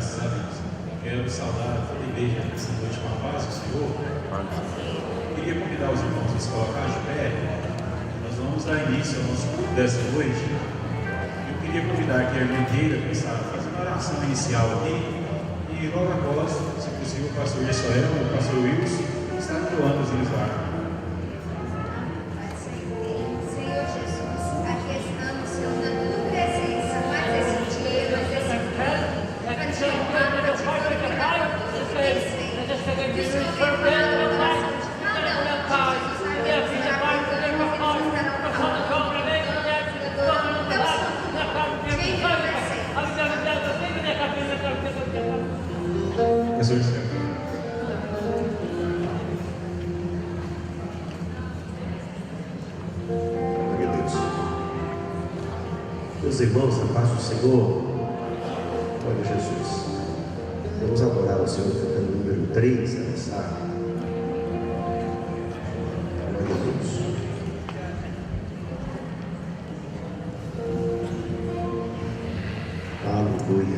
Graças a Deus. Quero saudar toda a igreja nessa noite com a paz do Senhor. Queria convidar os irmãos a se colocar de pé. Nós vamos dar início ao nosso culto dessa noite. Eu queria convidar aqui a irmã Gueira para estar fazendo uma oração inicial aqui. E logo após, se possível, o pastor Jessoel e o pastor Wilson estar doando os livros lá. Meus irmãos, na paz do Senhor, glória a Jesus. Vamos adorar o Senhor cantando o número 3 nessa. Glória a Deus. Aleluia.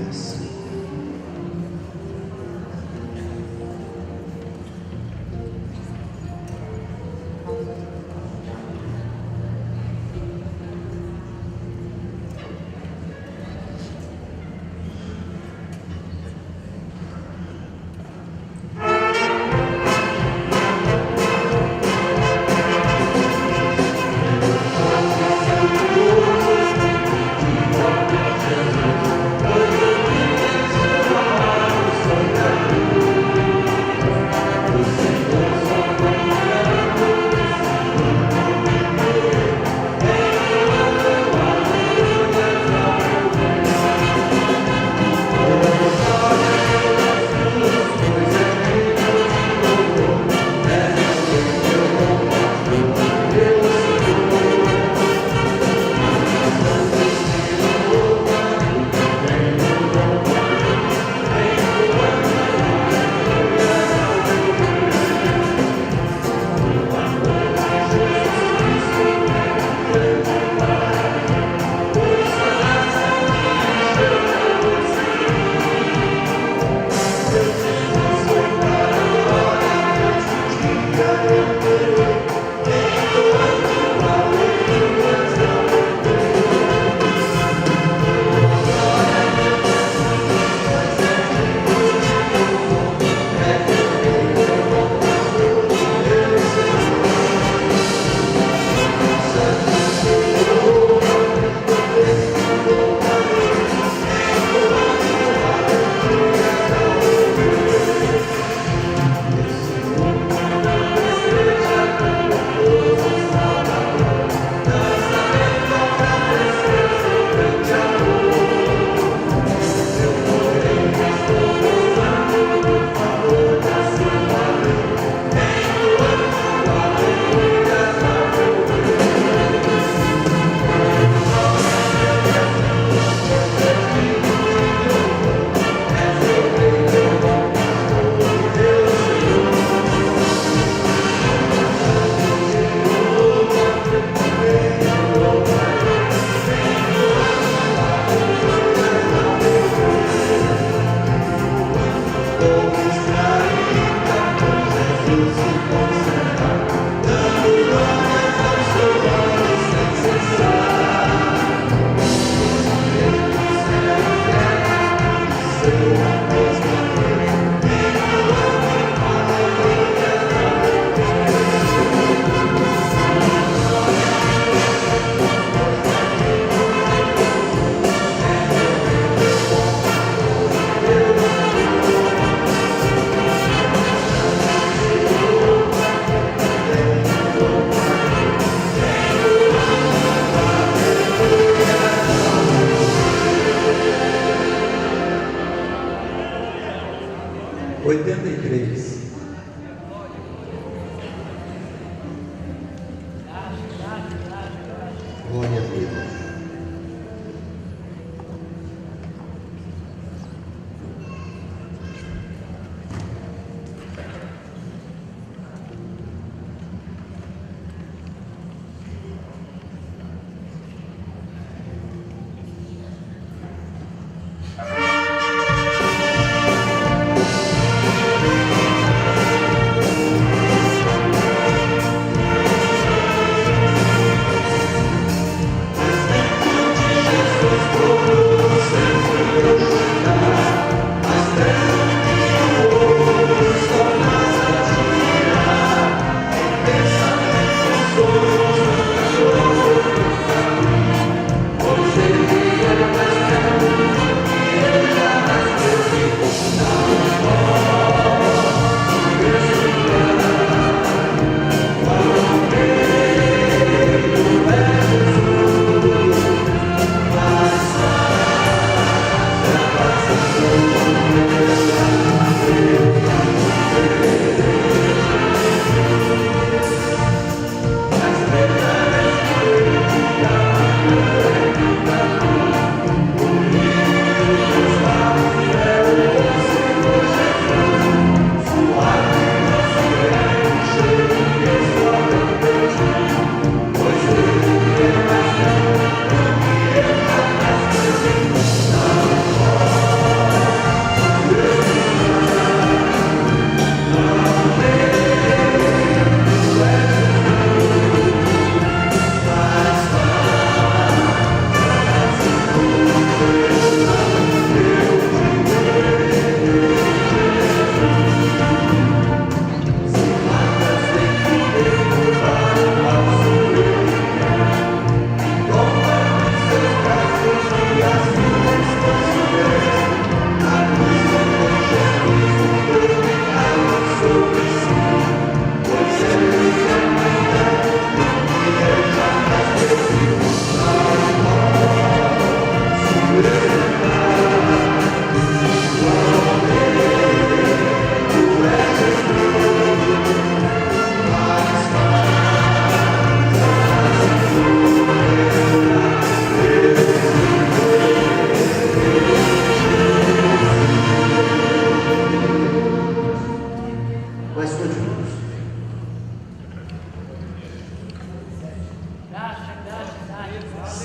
Glória a Deus.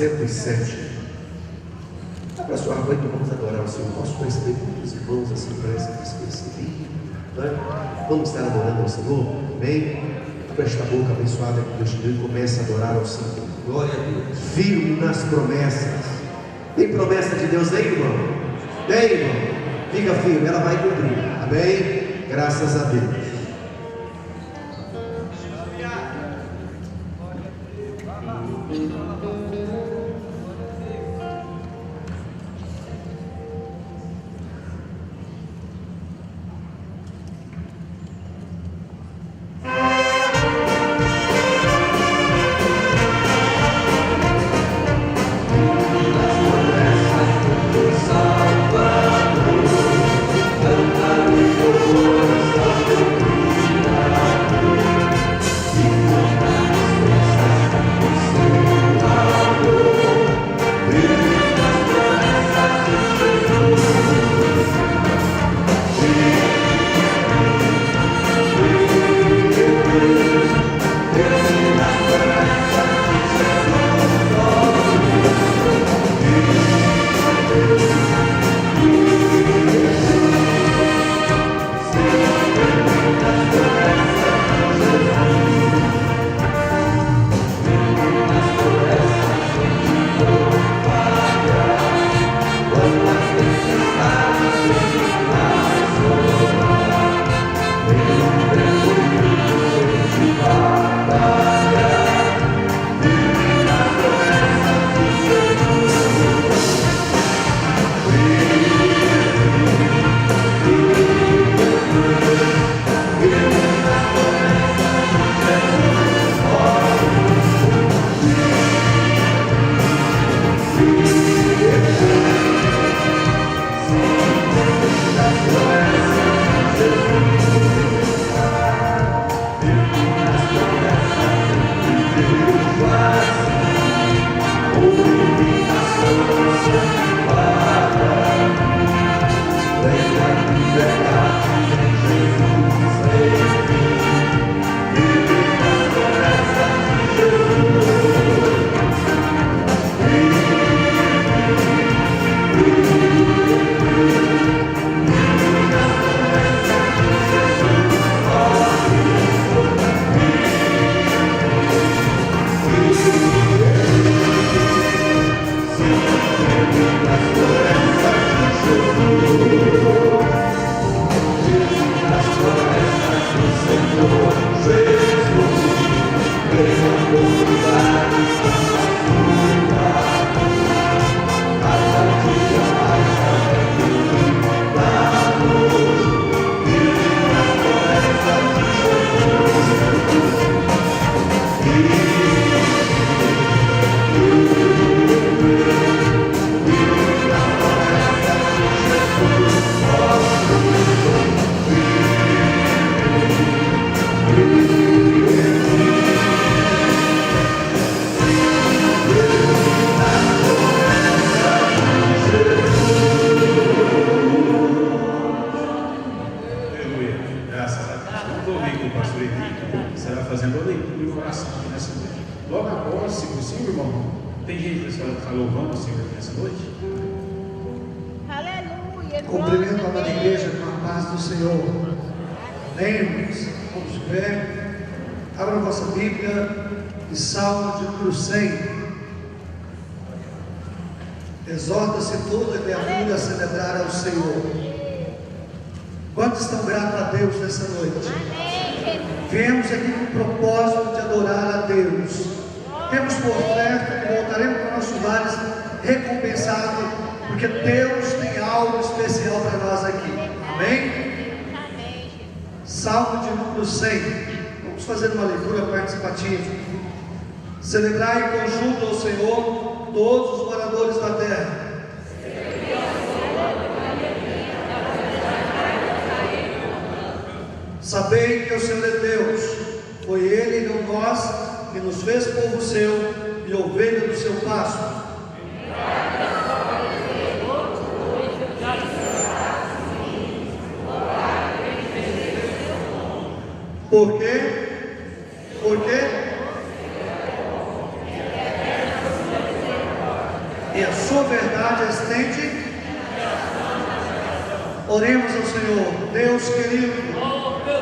107. Abra sua mão e vamos adorar o Senhor. Posso perceber muitos irmãos assim, parece que despercebidos, né? Vamos estar adorando ao Senhor? Amém? Abra esta boca abençoada que Deus te deu e comece a adorar ao Senhor. Glória a Deus. Firme nas promessas. Tem promessa de Deus aí, irmão? Tem, irmão? Fica firme, ela vai cumprir. Amém? Graças a Deus. Cumprimento a amada igreja com a paz do Senhor. Amém, irmãos? Vamos de pé. Abra a vossa Bíblia e Salmo de número 100. Exorta-se toda a criatura a celebrar ao Senhor. Quantos estão gratos a Deus nessa noite? Viemos aqui com o propósito de adorar a Deus. Temos por certo que voltaremos para nossos lares recompensados, porque Deus tem algo especial para nós aqui. Amém? Salmo de número 100. Vamos fazer uma leitura participativa. Celebrai em conjunto ao Senhor todos os moradores da terra. Sabei que o Senhor é Deus. Foi Ele e não nós que nos fez povo seu e ovelha do seu pasto. Por quê? Por quê? bondade estende. Oremos ao Senhor. Deus querido,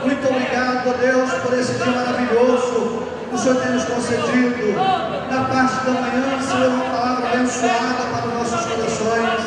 muito obrigado, ó Deus, por esse dia maravilhoso que o Senhor tem nos concedido. Na parte da manhã, Senhor, uma palavra abençoada para os nossos corações.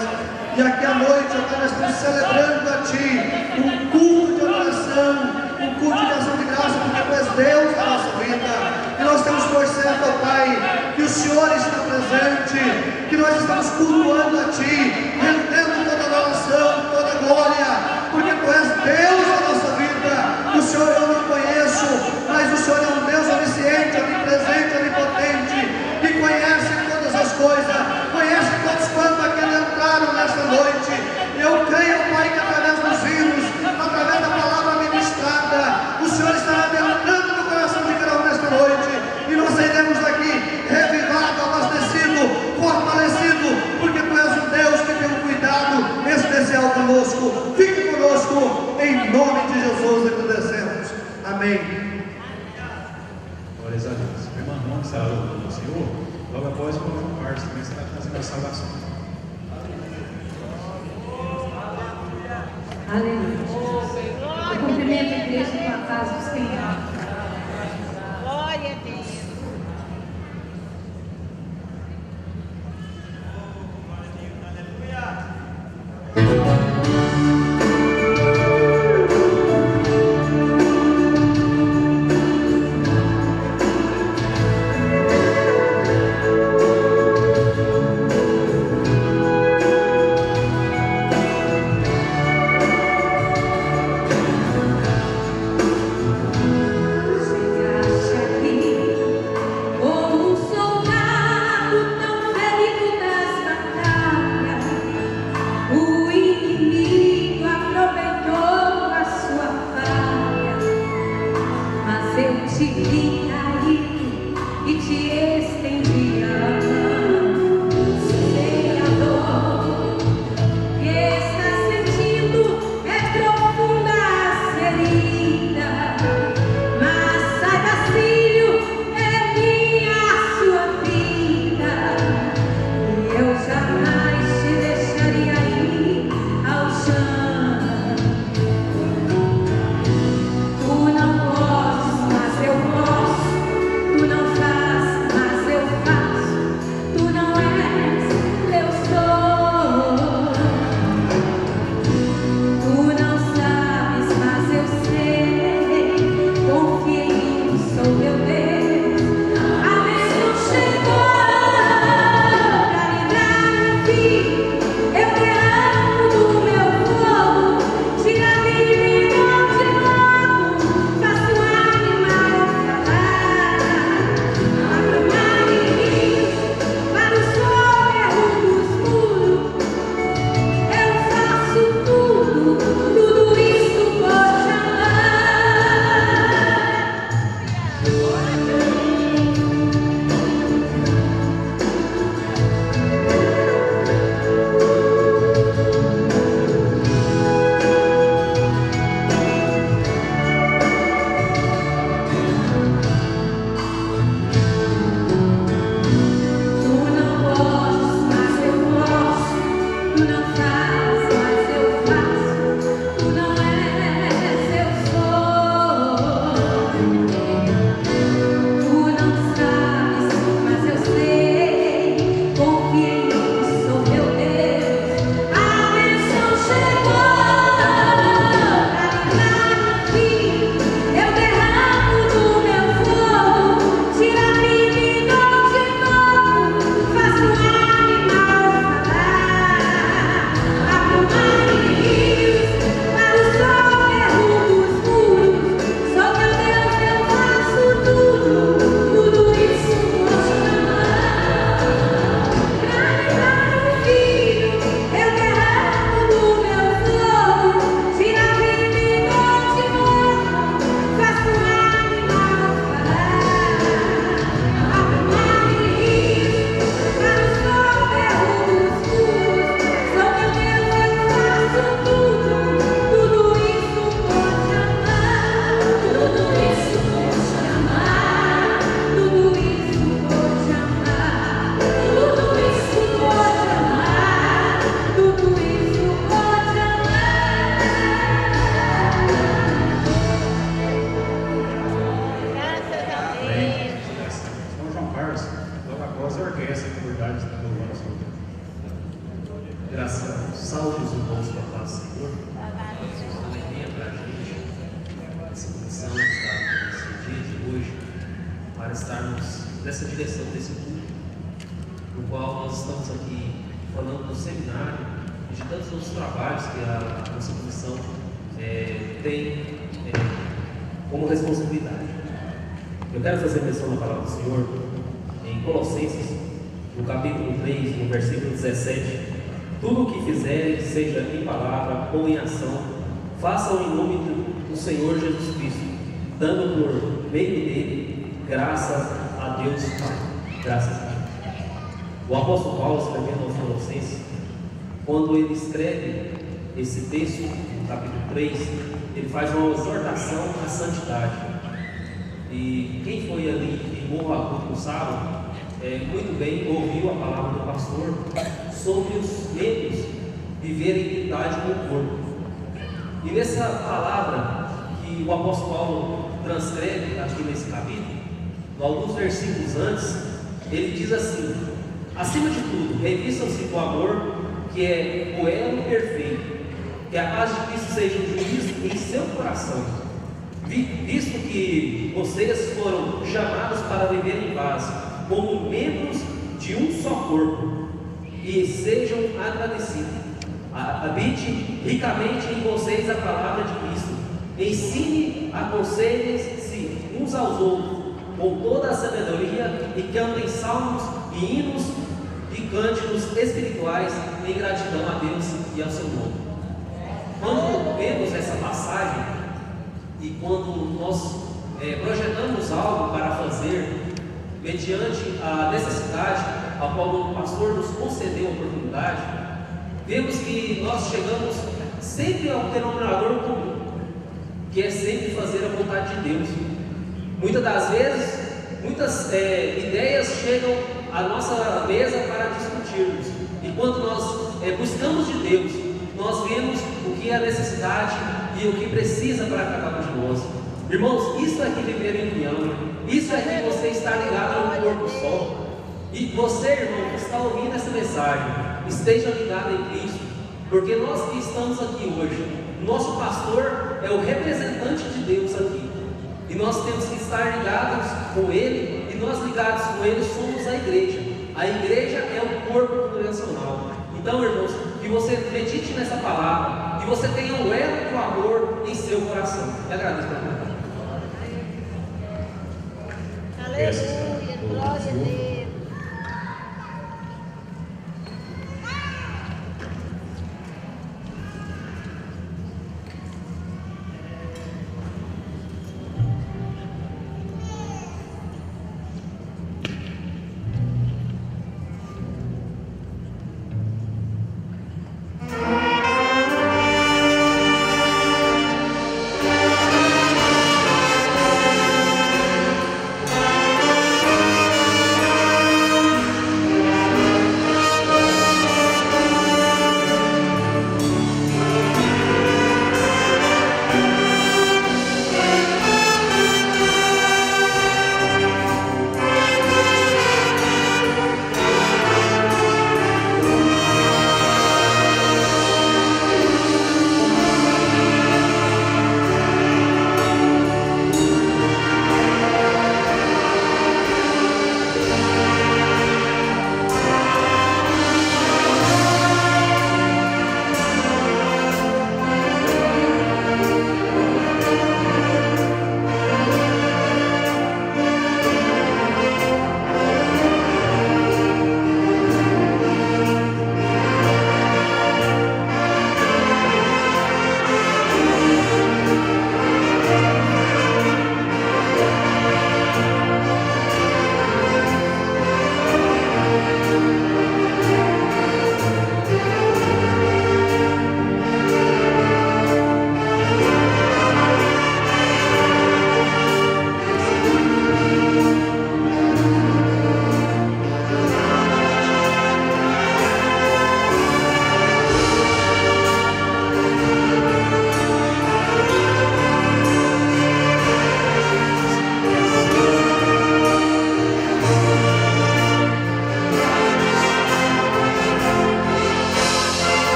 E aqui à noite, ó Pai, nós estamos celebrando a Ti um culto de adoração, um culto de ação de graça, porque Tu és Deus da nossa vida. E nós estamos torcendo, ó Pai, que o Senhor está presente, que nós estamos cultuando a Ti, rendendo toda adoração, toda glória, porque Tu és Deus da nossa vida. O Senhor eu não conheço, mas o Senhor é um Deus onisciente, onipresente, onipotente, que conhece todas as coisas, conhece todos quantos aqui entraram nesta noite. E eu creio, Pai, que através dos hinos, através da palavra ministrada, o Senhor estará derramando no coração de cada um nesta noite, e nós sairemos daqui revivado, abastecido, fortalecido, porque Tu és um Deus que tem um cuidado especial conosco. Fique conosco, em nome de Jesus agradecemos. Amém. Glória a Deus. O irmão Ramos está louvando o Senhor. Logo após o irmão Marcos também estará fazendo a salvação. Aleluia. Eu cumprimento a igreja com a paz do Senhor. Glória a Deus. Graça, salve os irmãos com a paz do Senhor. Uma alegria para a gente, essa comissão estar nesse dia de hoje, para estarmos nessa direção desse culto, no qual nós estamos aqui falando do seminário e de tantos outros trabalhos que a nossa comissão tem como responsabilidade. Eu quero fazer menção na palavra do Senhor em Colossenses, no capítulo 3, no versículo 17. Tudo o que fizerem, seja em palavra ou em ação, façam em nome do Senhor Jesus Cristo, dando por meio dele graças a Deus Pai. Graças a Deus. O apóstolo Paulo, escrevendo aos Colossenses, quando ele escreve esse texto, no capítulo 3, ele faz uma exortação à santidade. E quem foi ali em Morro Agudo no sábado, muito bem ouviu a palavra do pastor sobre os membros viverem em unidade com o corpo. E nessa palavra que o apóstolo Paulo transcreve aqui nesse capítulo, alguns versículos antes, ele diz assim: acima de tudo, revistam-se com o amor, que é o elo perfeito, que a paz de Cristo seja o juiz em seu coração, visto que vocês foram chamados para viver em paz, como membros de um só corpo, e sejam agradecidos. Habite ricamente em vocês a palavra de Cristo. Ensine, aconselhem-se uns aos outros com toda a sabedoria, e cantem salmos e hinos e cânticos espirituais em gratidão a Deus e ao seu nome. Quando vemos essa passagem e quando nós projetamos algo para fazer mediante a necessidade a qual o pastor nos concedeu a oportunidade, vemos que nós chegamos sempre ao denominador comum, que é sempre fazer a vontade de Deus. Muitas das vezes, muitas ideias chegam à nossa mesa para discutirmos, e quando nós buscamos de Deus, nós vemos o que é a necessidade e o que precisa para cada um de nós. Irmãos, isso é que viver em união, isso é que você está ligado a um corpo só. E você, irmão, que está ouvindo essa mensagem, esteja ligado em Cristo, porque nós que estamos aqui hoje, nosso pastor é o representante de Deus aqui, e nós temos que estar ligados com Ele, e nós ligados com Ele somos a igreja. A igreja é o corpo congregacional. Então, irmãos, que você medite nessa palavra, e você tenha um elo do amor em seu coração. Eu agradeço por mim. Aleluia, glória a Deus. Aleluia.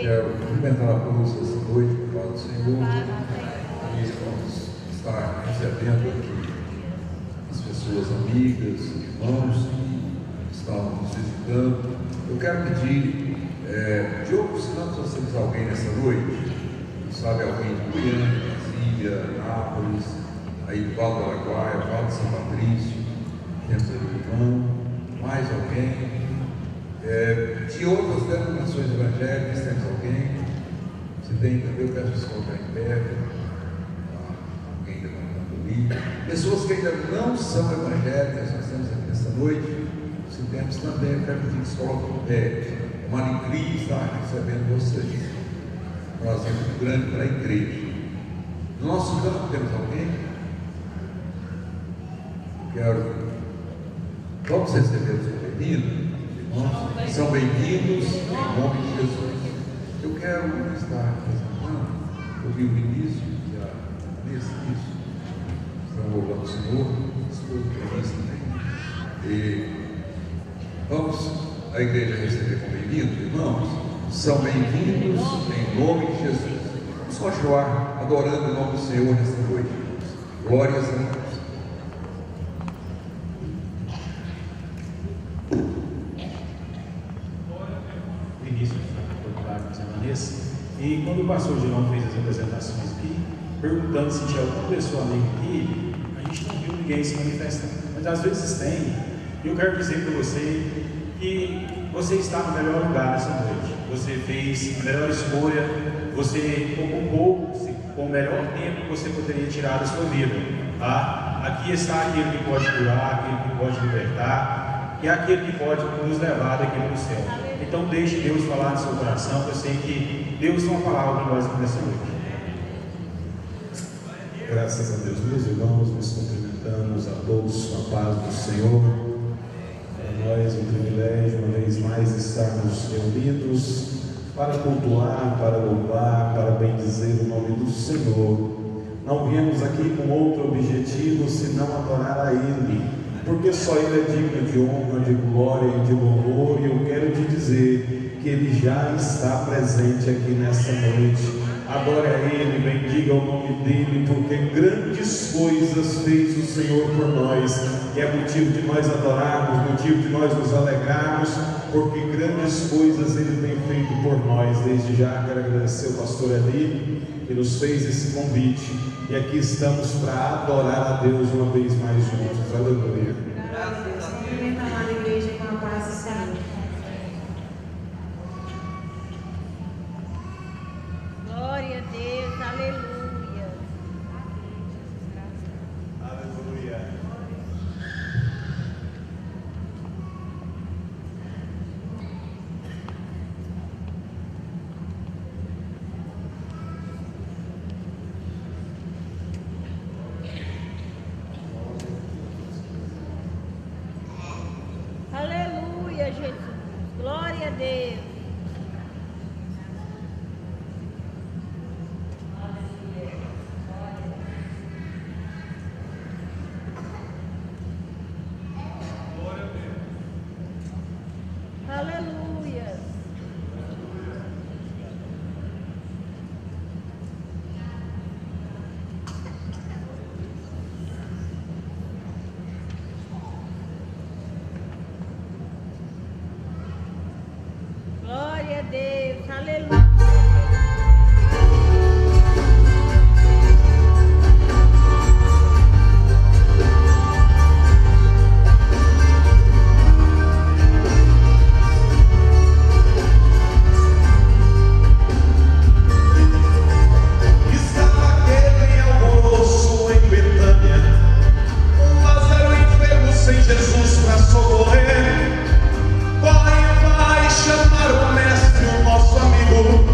quero cumprimentar a todos essa noite, com a paz do Senhor, e vamos estar recebendo aqui as pessoas amigas, irmãos que estão nos visitando. Eu quero pedir, Diogo, se nós temos alguém nessa noite, sabe, alguém de Goiânia, Brasília, Nápoles, aí do Val do Araguaia, Val de São Patrício, temos ali o irmão, mais alguém, de outras denominações evangélicas, temos alguém, se tem também, eu peço para colocar em pé, alguém levantando ali, pessoas que ainda não são evangélicas, nós temos aqui nessa noite, se temos também, eu quero pedir que se coloquem em pé, é uma alegria estar recebendo vocês, um prazer muito grande para a igreja. No nosso campo temos alguém? Vamos receber os bem-vindos, irmãos, são bem-vindos em nome de Jesus. Eu quero estar apresentando, eu vi o início e a mesa disso, estão louvando o Senhor, estou feliz também. E vamos a igreja receber como bem-vindos, irmãos, são bem-vindos em nome de Jesus. Vamos continuar adorando o nome do Senhor nesta noite. Glórias a Deus. E quando o pastor Girão fez as apresentações aqui, perguntando se tinha alguma pessoa amiga aqui, a gente não viu ninguém se manifestando, mas às vezes tem. E eu quero dizer para você que você está no melhor lugar nessa noite. Você fez a melhor escolha, você ocupou com o melhor tempo que você poderia tirar da sua vida. Tá? Aqui está aquele que pode curar, aquele que pode libertar, e aquele que pode nos levar daqui para o céu. Então deixe Deus falar no seu coração. Eu sei que Deus tem uma palavra para nós aqui nessa noite. Graças a Deus, meus irmãos, nos cumprimentamos a todos com a paz do Senhor. Para nós é um privilégio, uma vez mais, estarmos reunidos para cultuar, para louvar, para bendizer o nome do Senhor. Não viemos aqui com outro objetivo senão adorar a Ele, porque só Ele é digno de honra, de glória e de louvor. E eu quero te dizer que Ele já está presente aqui nessa noite. Adore a Ele, bendiga o nome dEle, porque grandes coisas fez o Senhor por nós, que é motivo de nós adorarmos, motivo de nós nos alegrarmos, porque grandes coisas Ele tem feito por nós. Desde já quero agradecer o pastor Eli, que nos fez esse convite, e aqui estamos para adorar a Deus uma vez mais juntos. Aleluia. Graças a Deus. Cumprimenta a amada igreja com a paz do Senhor. Glória a Deus, aleluia. Aleluia. Aleluia, Jesus. Glória a Deus. Aleluia. Glória a Deus. Aleluia. Jesus para socorrer, corre, vai chamar o mestre, o nosso amigo.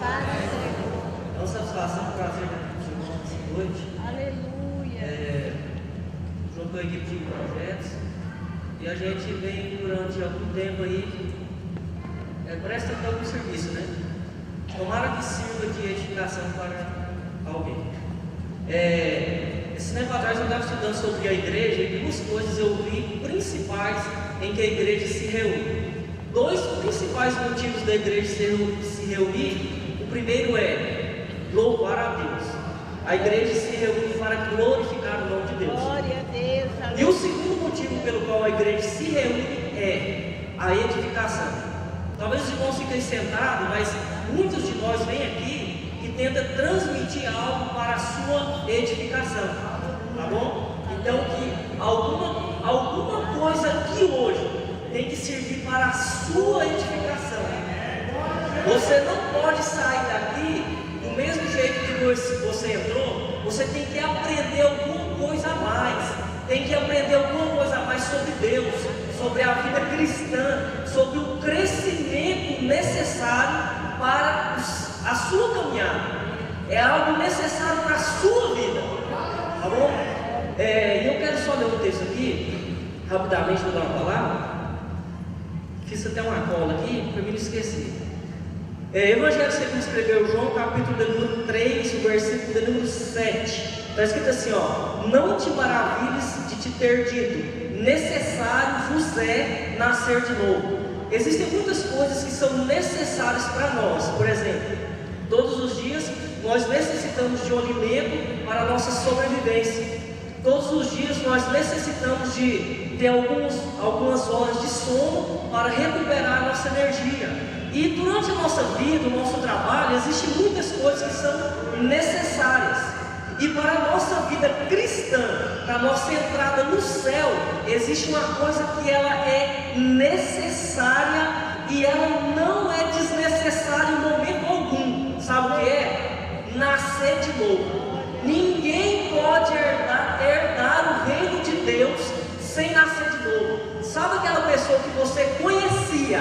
É uma satisfação, um prazer estar com os irmãos essa noite. Aleluia. Junto com a equipe de projetos. E a gente vem durante algum tempo aí, presta algum serviço, né? Tomara que sirva de edificação para alguém. Esse tempo atrás eu estava estudando sobre a igreja e duas coisas eu vi principais em que a igreja se reúne. Dois principais motivos da igreja se reunir. O primeiro é louvar a Deus. A igreja se reúne para glorificar o nome de Deus. Glória a Deus. E o segundo motivo pelo qual a igreja se reúne é a edificação. Talvez os irmãos fiquem sentados, mas muitos de nós vêm aqui e tentam transmitir algo para a sua edificação, tá bom? Então que alguma coisa aqui hoje tem que servir para a sua edificação. Você não pode sair daqui do mesmo jeito que você entrou. Você tem que aprender alguma coisa a mais. Tem que aprender alguma coisa a mais sobre Deus, sobre a vida cristã, sobre o crescimento necessário para a sua caminhada. É algo necessário para a sua vida, tá bom? Eu quero só ler um texto aqui, rapidamente, vou dar uma palavra. Fiz até uma cola aqui para mim não esquecer. Evangelho segundo escreveu João, capítulo de número 3, o versículo de número 7. Está escrito assim, ó: não te maravilhes de te ter dito, necessário vos é nascer de novo. Existem muitas coisas que são necessárias para nós. Por exemplo, todos os dias nós necessitamos de um alimento para a nossa sobrevivência. Todos os dias nós necessitamos de ter algumas horas de sono para recuperar a nossa energia. E durante a nossa vida, o nosso trabalho, existem muitas coisas que são necessárias. E para a nossa vida cristã, para a nossa entrada no céu, existe uma coisa que ela é necessária e ela não é desnecessária em momento algum. Sabe o que é? Nascer de novo. Ninguém pode herdar o reino de Deus sem nascer de novo. Sabe aquela pessoa que você conhecia,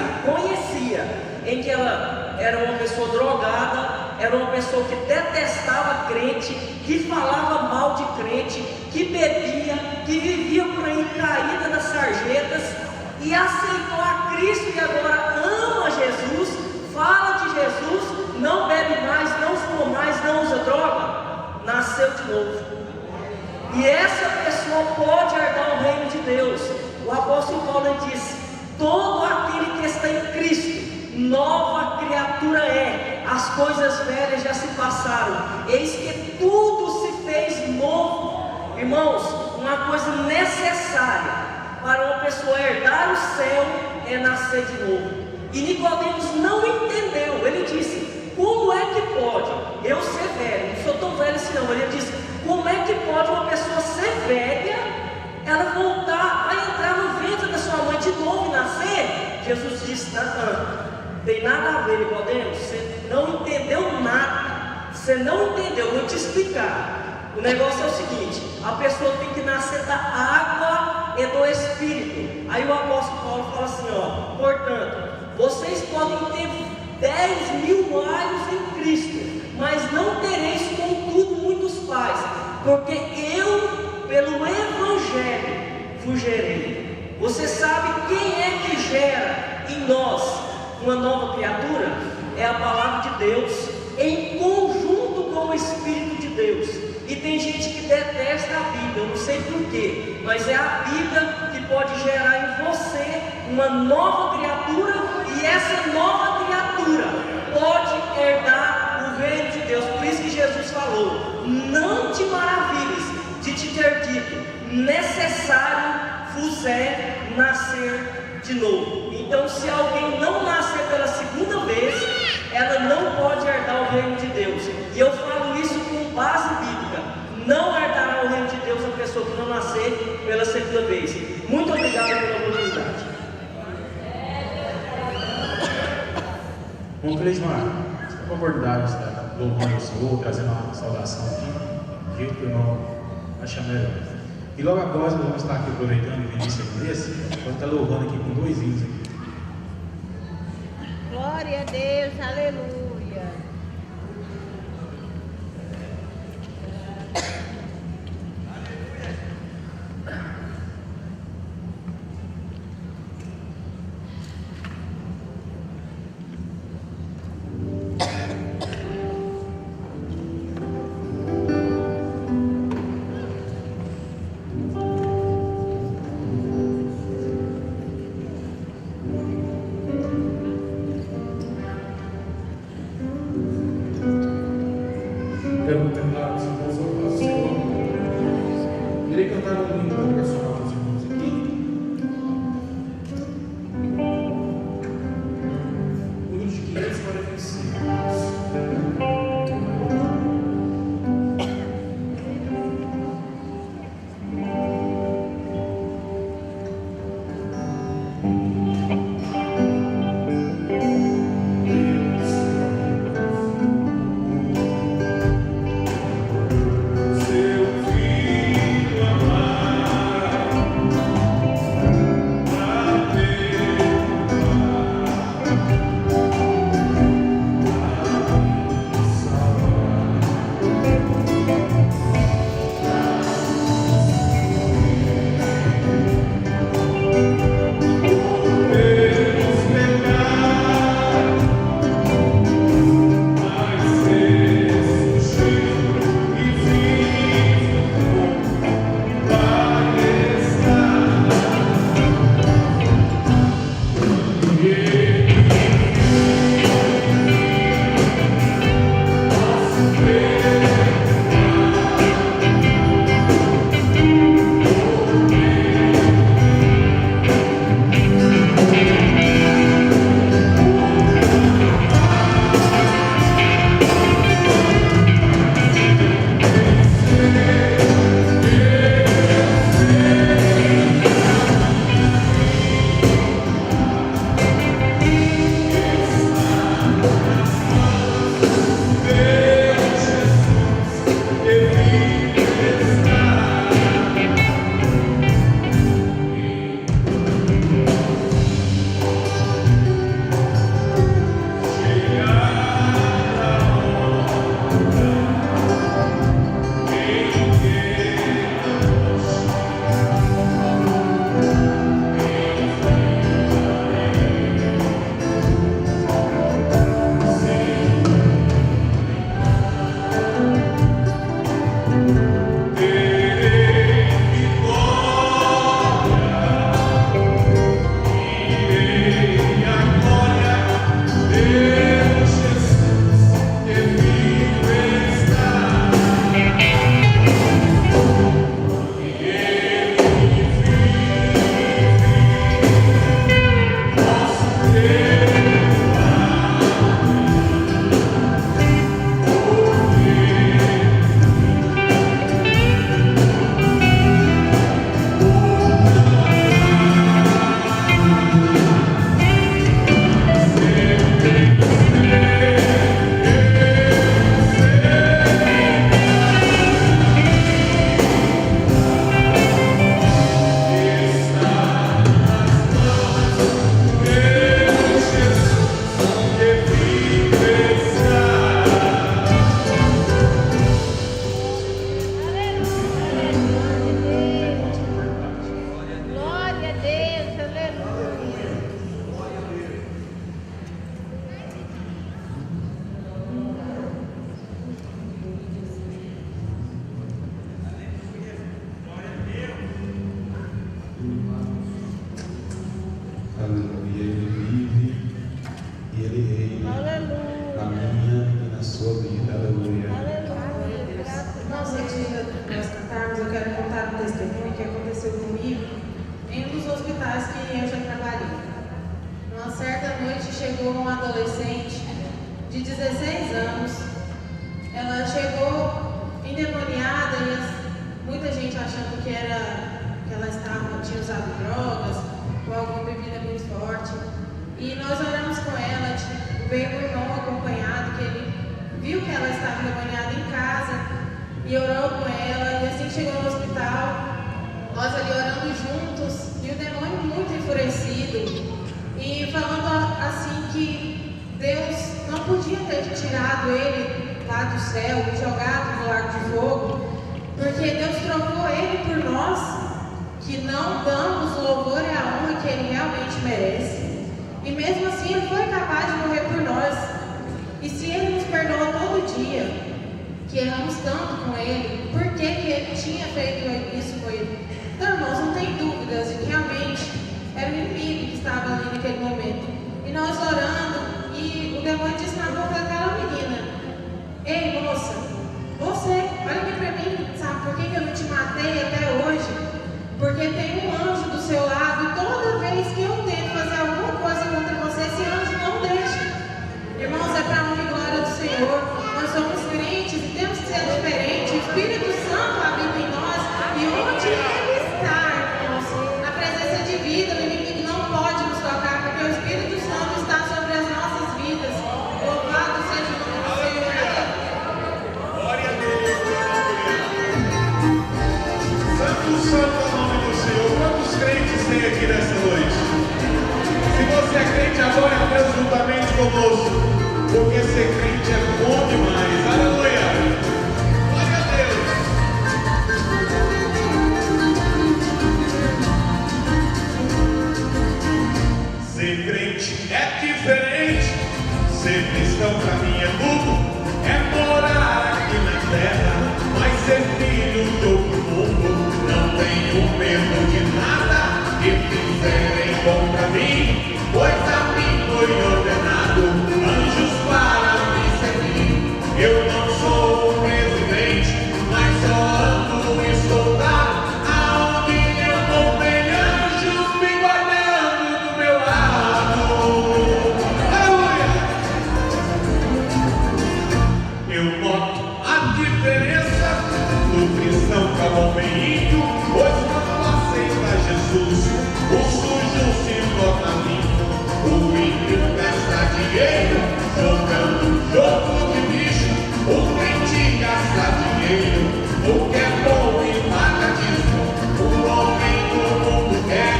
em que ela era uma pessoa drogada, era uma pessoa que detestava crente, que falava mal de crente, que bebia, que vivia por aí caída nas sarjetas, e aceitou a Cristo e agora ama Jesus, fala de Jesus, não bebe mais, não fuma mais, não usa droga, nasceu de novo. E essa pessoa pode herdar o reino de Deus. O apóstolo Paulo disse: todo aquele que está em Cristo, nova criatura é, as coisas velhas já se passaram, eis que tudo se fez novo. Irmãos, uma coisa necessária para uma pessoa herdar o céu é nascer de novo. E Nicodemos não entendeu. Ele disse: como é que pode eu ser velho? Não sou tão velho assim não. Ele disse: como é que pode uma pessoa ser velha, ela voltar a entrar no ventre da sua mãe de novo e nascer? Jesus disse: tem nada a ver, Nicodemos, você não entendeu nada. Você não entendeu, vou te explicar. O negócio é o seguinte: a pessoa tem que nascer da água e do Espírito. Aí o apóstolo Paulo fala assim, ó: portanto, vocês podem ter 10.000 anos em Cristo, mas não tereis contudo muitos pais, porque eu, pelo Evangelho, vos gerei. Você sabe quem é que gera em nós uma nova criatura? É a palavra de Deus, em conjunto com o Espírito de Deus. E tem gente que detesta a Bíblia, eu não sei porquê, mas é a Bíblia que pode gerar em você uma nova criatura, e essa nova criatura pode herdar o reino de Deus. Por isso que Jesus falou: não te maravilhes de te ter dito, necessário vos é nascer de novo. Então, se alguém não nascer pela segunda vez, ela não pode herdar o reino de Deus. E eu falo isso com base bíblica: não herdará o reino de Deus a pessoa que não nascer pela segunda vez. Muito obrigado pela oportunidade. Bom, Cleismar, você tem a oportunidade de estar louvando o Senhor, trazendo uma saudação aqui, do jeito que o irmão achar melhor. E logo após nós vamos estar aqui aproveitando o início desse, vamos estar louvando aqui com 2 hinos aqui. Glória a Deus, aleluia. Quero cumprimentar os irmãos ao paz do Senhor. Irei cantar um lindo devocional para os irmãos aqui. Número de 545. Aleluia, Ele vive e Ele reina na minha e na sua vida. Aleluia. Irmãos, antes de nós cantarmos, eu quero contar um testemunho que aconteceu comigo em um dos hospitais que eu já trabalhei. Uma certa noite chegou uma adolescente de 16 anos. Ela chegou endemoniada e muita gente achando que ela tinha usado drogas ou alguma bebida muito forte. E nós oramos com ela, veio um irmão acompanhado, que ele viu que ela estava endemoniada em casa e orou com ela. E assim que chegou no hospital, nós ali orando juntos, e o demônio muito enfurecido e falando assim que Deus não podia ter tirado ele lá do céu e jogado no lago de fogo, porque Deus trocou ele por nós, que não damos o louvor e a honra que ele realmente merece. E mesmo assim ele foi capaz de morrer por nós. E se ele nos perdoa todo dia, que erramos tanto com ele, por que ele tinha feito isso com ele? Então, irmãos, não tem dúvidas de que realmente era o inimigo que estava ali naquele momento. E nós orando, e o demônio disse na boca daquela menina: ei, moça, Eu noto a diferença do cristão que é o homem, pois quando aceita Jesus, o sujo se torna limpo, o ímpio gasta dinheiro jogando jogo de bicho, o crente gasta dinheiro, o que é bom e paga dízimo, o homem do mundo quer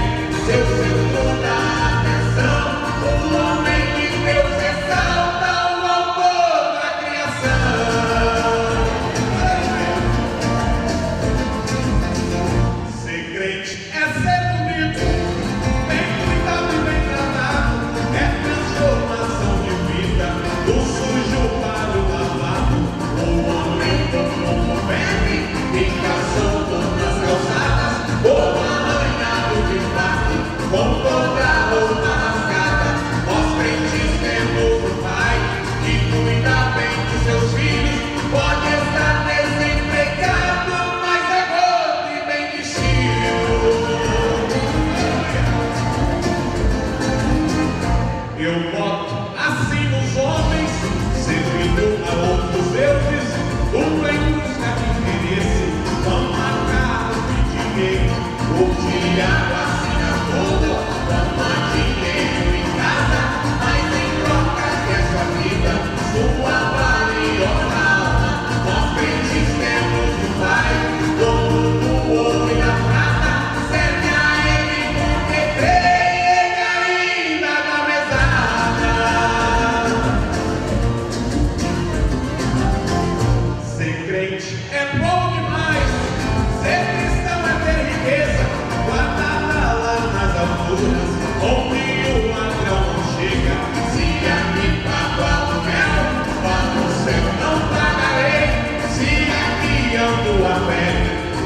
seu centro da atenção, o homem de Deus ressalta o autor da criação. Ser crente é ser bonito, bem cuidado e bem tratado, é transformação de vida, do sujo para o lavado. O homem do mundo bebe, fica solto nas calçadas, ou arranhado de face, com toda a roupa rasgada. Nós crentes temos um pai que cuida bem dos seus filhos, pode estar desempregado, mas é gordo e bem vestido. Eu boto assim nos homens, servindo a outros deuses, tudo em busca de interesse, toma carro e dinheiro, o diabo assina tudo, toma dinheiro em casa, mas em troca quer sua vida, sua valiosa alma. Nós crentes temos um pai, dono do ouro e da prata, serve a ele porque crê e ele ainda dá mesada. Ser crente é bom demais, ser cristão é ter riqueza, guardada lá nas alturas, onde o ladrão não chega. Se aqui pago aluguel, lá no céu não pagarei. Se aqui ando a pé,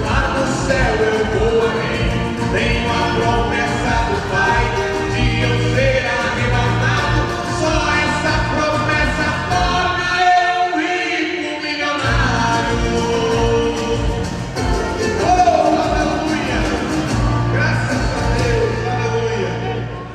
lá no céu eu vou além. Tenho a promessa do Pai de eu ser arrebatado, só essa promessa torna eu um rico milionário. Oh, aleluia! Graças a Deus, aleluia!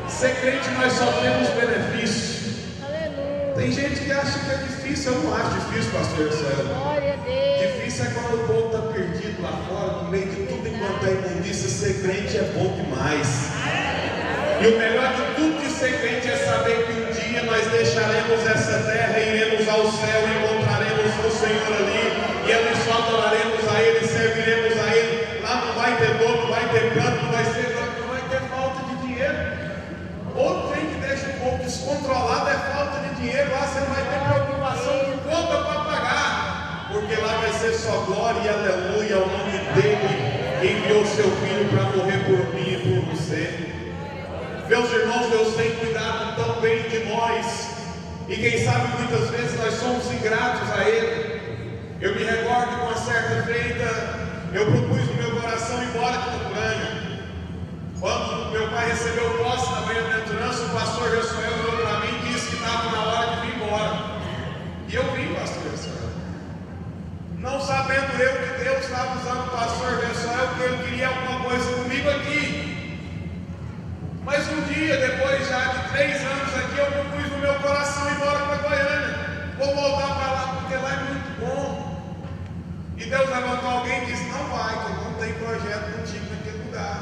Ser crente nós só temos benefícios. Aleluia. Tem gente que acha que é difícil, eu não acho difícil, pastor Marcelo. Glória a Deus. Difícil é quando o povo está perdido lá fora, no meio de tudo enquanto é imundícia. Ser crente é bom demais. E o melhor de tudo de ser crente é saber que um dia nós deixaremos essa terra e iremos ao céu e encontraremos o Senhor ali, e ali só adoraremos a Ele, serviremos a Ele. Lá não vai ter dor, não vai ter pranto, não vai ter falta de dinheiro. Outro trem que deixa o povo descontrolado é falta de dinheiro. Lá você não vai ter preocupação de conta para pagar, porque lá vai ser só glória e aleluia ao nome dele que enviou seu filho para morrer por mim e por você. Meus irmãos, Deus tem cuidado tão bem de nós, e quem sabe muitas vezes nós somos ingratos a Ele. Eu me recordo que uma certa feita eu propus no meu coração ir embora de Tucurândia. Quando meu pai recebeu posse da bem-aventurança, o pastor Josué olhou para mim e disse que estava na hora de vir embora. E eu vim, pastor Josué, não sabendo eu que Deus estava usando o pastor Josué, porque ele queria alguma coisa comigo aqui. Mas um dia, depois já de 3 anos aqui, eu propus no meu coração ir embora para Goiânia. Vou voltar para lá porque lá é muito bom. E Deus levantou alguém e disse: não vai, que eu não tenho projeto contigo naquele lugar.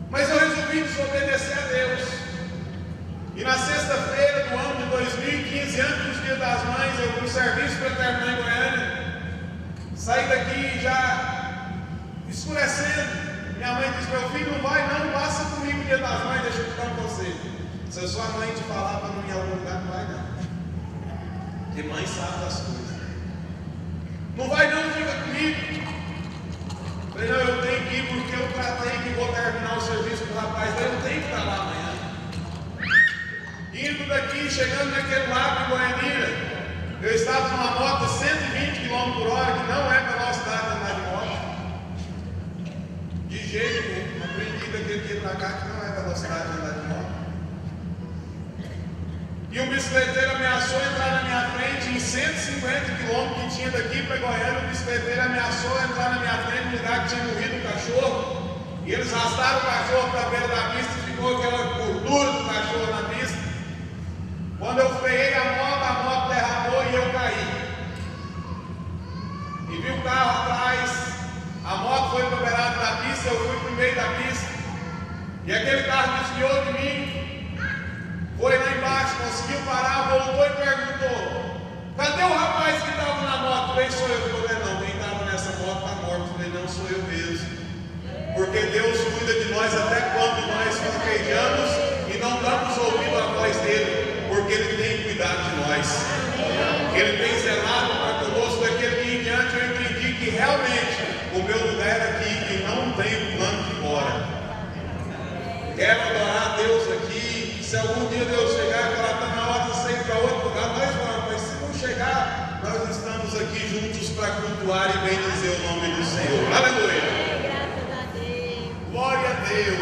Mas eu resolvi desobedecer a Deus. E na sexta-feira do ano de 2015, antes dos Dias das Mães, eu fui no serviço para terminar em Goiânia. Saí daqui já escurecendo. Minha mãe disse: meu filho, não vai não, passa comigo o Dia das Mães, deixa eu te dar um conselho. Se a sua mãe te falar para não ir em algum lugar, não vai não. Porque mãe sabe das coisas. Não vai não, fica comigo. Falei: não, eu tenho que ir porque eu tratei que vou terminar o serviço com o rapaz, daí eu tenho que estar lá amanhã. Indo daqui, chegando naquele lago de Goianira, eu estava numa moto a 120 km por hora, que não é velocidade de andar de moto. De jeito nenhum, aprendi daquele dia para cá que não é velocidade de andar de moto. E um bicicleteiro ameaçou entrar na minha frente em 150 km que tinha daqui para Goiânia. O bicicleteiro ameaçou entrar na minha frente no lugar que tinha morrido um cachorro. E eles arrastaram o cachorro para a beira da pista e ficou aquela gordura do cachorro na pista. Quando eu freiei a moto derramou e eu E aquele carro desviou de mim, foi lá embaixo, conseguiu parar, voltou e perguntou: cadê o rapaz que estava na moto? Eu falei: sou eu. Eu falei: não, quem estava nessa moto está morto. Eu falei: não, sou eu mesmo. Porque Deus cuida de nós até quando nós fraquejamos e não damos ouvido à voz dele, porque ele tem cuidado de nós. Ele tem zelado para conosco. Daquele dia em diante eu entendi que realmente o meu lugar é aqui e não tenho plano de ir embora. Quero adorar a Deus aqui. Se algum dia Deus chegar e falar: está na hora de sair para outro lugar, nós vamos. Mas se não chegar, nós estamos aqui juntos para cultuar e bendizer o nome do Senhor. Aleluia! Glória a Deus!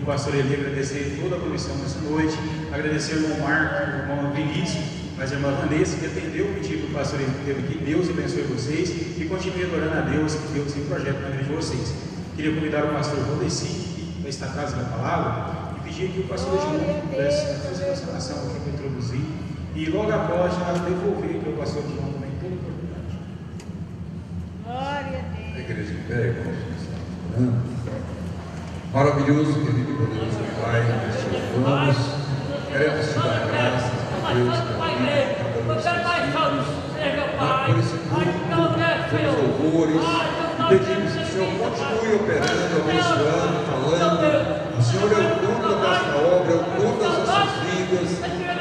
Pastor Eli, agradecer toda a comissão dessa noite, agradecer ao irmão Marco, ao irmão Vinícius, mas a irmã Vanessa, que atendeu o pedido do pastor Eli que teve aqui. Deus abençoe vocês e continue adorando a Deus, que Deus tem projeto na vida de vocês. Queria convidar o pastor Valdeci, que vai estar atrás da palavra, e pedir que o pastor Edmundo pudesse fazer essa oração aqui para introduzir, e logo após já devolver para o pastor Edmundo também toda a oportunidade. Glória a Deus. igreja em pé, irmãos, que estamos orando. Maravilhoso, querido e poderoso Pai, nós te louvamos, queremos te dar graças a Deus, pela vida de cada um dos teus filhos, por esse culto, pelos louvores, e pedimos que o Senhor continue operando, abençoando, falando. O Senhor é o dono desta obra, é o dono das nossas vidas,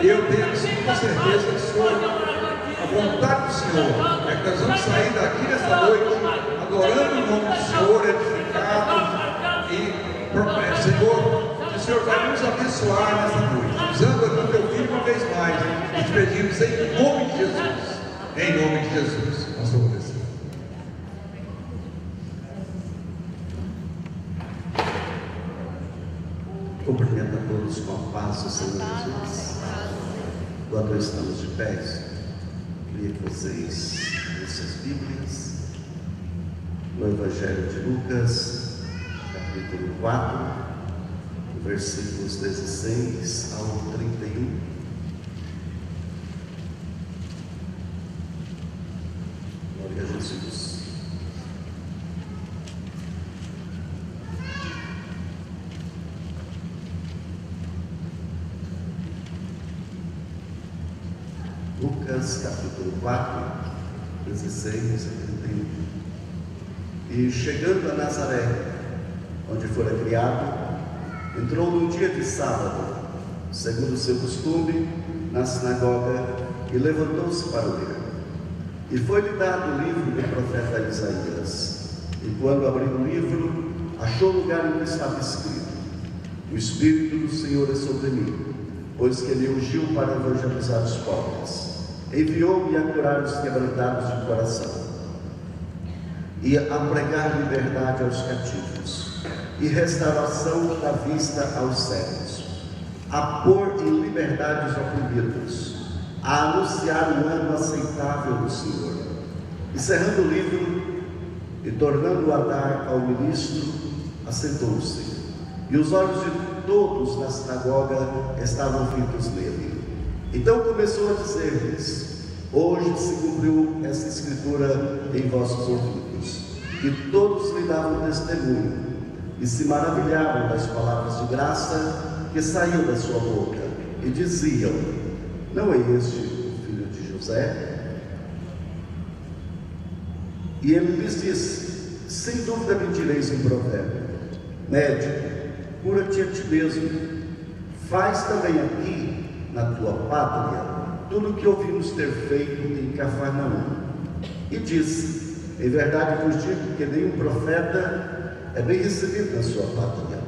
e eu tenho com certeza que o Senhor, a vontade do Senhor é que nós vamos sair daqui nesta noite adorando o nome do Senhor, edificado e Senhor, que o Senhor vai nos abençoar nessa noite, usando o teu filho uma vez mais, e te pedimos em nome de Jesus, em nome de Jesus, nós obedecemos. Cumprimento a todos com a paz do Senhor Jesus. Enquanto estamos de pé, queria que vocês abrissem suas Bíblias no Evangelho de Lucas, capítulo 4, versículos 16 ao 31. Glória a Jesus. Lucas capítulo 4, 16 a 31. E chegando a Nazaré, onde fora criado, entrou no dia de sábado, segundo o seu costume, na sinagoga, e levantou-se para ler. E foi-lhe dado o livro do profeta Isaías. E quando abriu o livro, achou o lugar em que estava escrito: O Espírito do Senhor é sobre mim, pois que ele ungiu para evangelizar os pobres, enviou-me a curar os quebrantados de coração, e a pregar liberdade aos cativos, e restauração da vista aos cegos, a pôr em liberdade os oprimidos, a anunciar o ano aceitável do Senhor. E cerrando o livro e tornando-o a dar ao ministro, assentou-se, e os olhos de todos na sinagoga estavam fitos nele. Então começou a dizer-lhes: Hoje se cumpriu esta escritura em vossos ouvidos. E todos lhe davam testemunho e se maravilhavam das palavras de graça que saíam da sua boca, e diziam: Não é este o filho de José? E ele lhes disse: Sem dúvida me direis um provérbio: Médico, cura-te a ti mesmo, faz também aqui na tua pátria tudo o que ouvimos ter feito em Cafarnaum. E disse: Em verdade vos digo que nenhum profeta é bem recebido na sua pátria.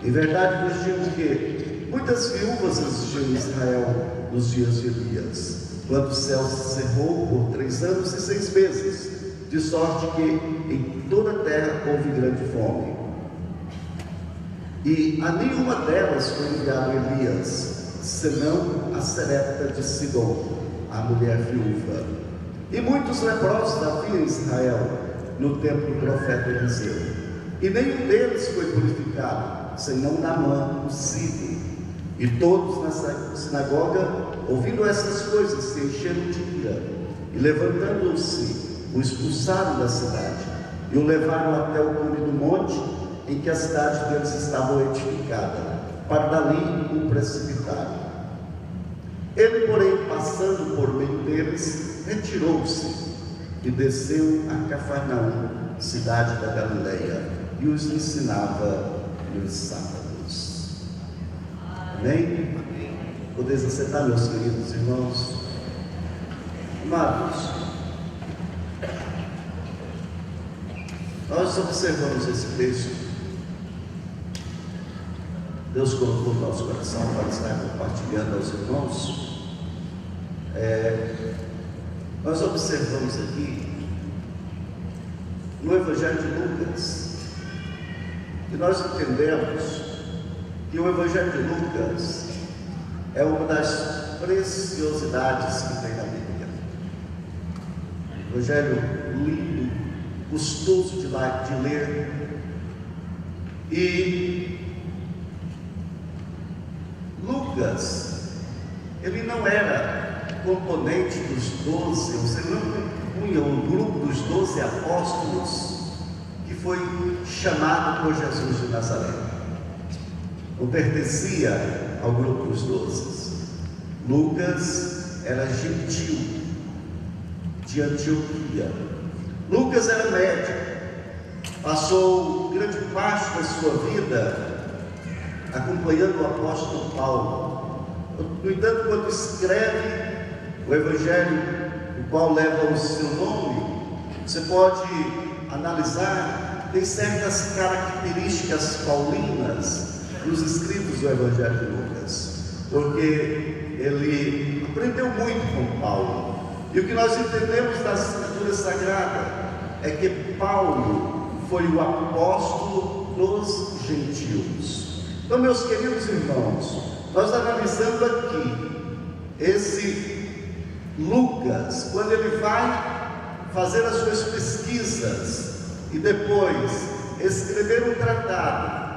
Em verdade vos digo que muitas viúvas existiam em Israel nos dias de Elias, quando o céu se cerrou por 3 anos e 6 meses, de sorte que em toda a terra houve grande fome. E a nenhuma delas foi enviado Elias, senão a Serepta de Sidom, a mulher viúva. E muitos leprosos havia em Israel no tempo do profeta Eliseu, e nenhum deles foi purificado, senão Naamã, o sírio. E todos na sinagoga, ouvindo essas coisas, se encheram de ira, e levantando-se, o expulsaram da cidade, e o levaram até o cume do monte, em que a cidade deles estava edificada, para dali o precipitaram. Ele, porém, passando por meio deles, retirou-se e desceu a Cafarnaum, cidade da Galileia, e os ensinava nos sábados. Amém? Podeis aceitar, meus queridos irmãos? Amados, nós observamos esse texto. Deus colocou no nosso coração para estar compartilhando aos irmãos. Nós observamos aqui no Evangelho de Lucas, e nós entendemos que o Evangelho de Lucas é uma das preciosidades que tem na Bíblia. Evangelho lindo, gostoso de ler, e Lucas, ele não era componente dos 12, ou seja, não compunha o grupo dos 12 apóstolos que foi chamado por Jesus de Nazaré. Não pertencia ao grupo dos 12. Lucas era gentil, de Antioquia. Lucas era médico, passou grande parte da sua vida acompanhando o apóstolo Paulo. No entanto, quando escreve o evangelho, o qual leva o seu nome, você pode analisar, tem certas características paulinas nos escritos do evangelho de Lucas, porque ele aprendeu muito com Paulo. E o que nós entendemos das Escrituras Sagradas é que Paulo foi o apóstolo dos gentios. Então, meus queridos irmãos, nós analisando aqui esse Lucas, quando ele vai fazer as suas pesquisas e depois escrever um tratado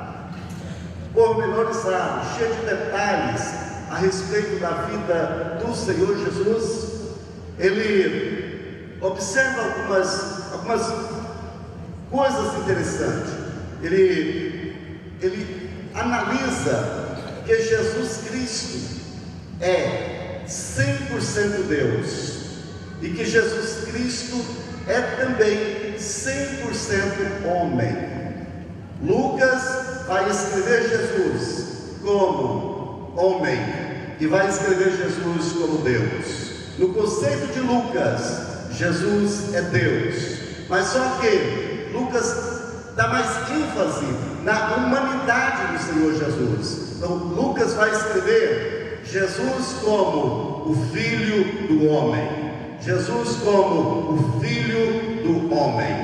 pormenorizado, cheio de detalhes a respeito da vida do Senhor Jesus, ele observa algumas coisas interessantes. Ele analisa que Jesus Cristo é 100% Deus e que Jesus Cristo é também 100% homem. Lucas vai escrever Jesus como homem e vai escrever Jesus como Deus. No conceito de Lucas, Jesus é Deus, mas só que Lucas dá mais ênfase na humanidade do Senhor Jesus. Então Lucas vai escrever Jesus como o Filho do homem, Jesus como o Filho do homem.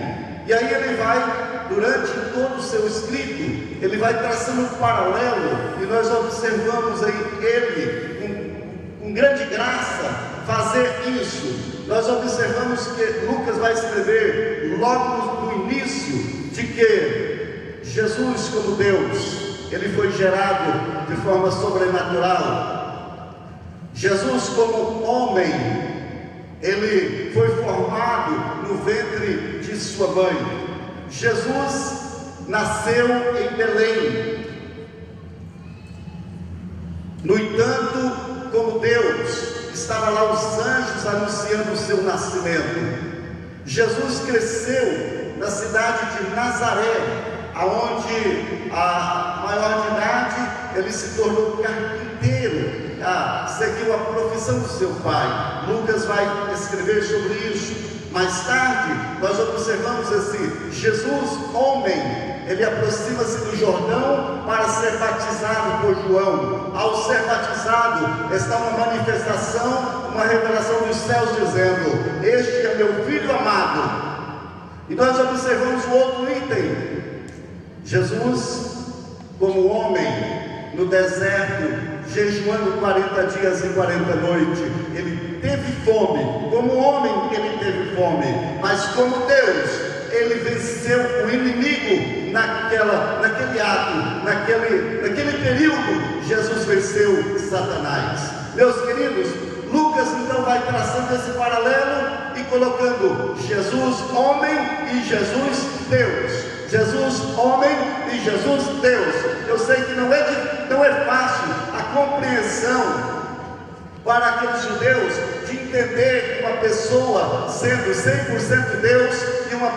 E aí ele vai, durante todo o seu escrito, ele vai traçando um paralelo, e nós observamos aí ele com grande graça fazer isso. Nós observamos que Lucas vai escrever logo no início de que Jesus como Deus, ele foi gerado de forma sobrenatural. Jesus como homem, ele foi formado no ventre de sua mãe. Jesus nasceu em Belém. No entanto, como Deus, estavam lá os anjos anunciando o seu nascimento. Jesus cresceu na cidade de Nazaré, aonde a maior de idade ele se tornou carpinteiro, seguiu a profissão do seu pai. Lucas vai escrever sobre isso. Mais tarde, nós observamos assim: Jesus, homem, ele aproxima-se do Jordão para ser batizado por João. Ao ser batizado, está uma manifestação, uma revelação dos céus dizendo: este é meu filho amado. E nós observamos o outro item: Jesus, como homem, no deserto, jejuando 40 dias e 40 noites, ele teve fome. Como homem, ele teve fome, mas como Deus, ele venceu o inimigo naquele ato, naquele período. Jesus venceu Satanás. Meus queridos, Lucas então vai traçando esse paralelo e colocando Jesus homem e Jesus Deus. Jesus homem e Jesus Deus. Eu sei que não é fácil a compreensão para aqueles judeus de entender uma pessoa sendo 100% Deus e a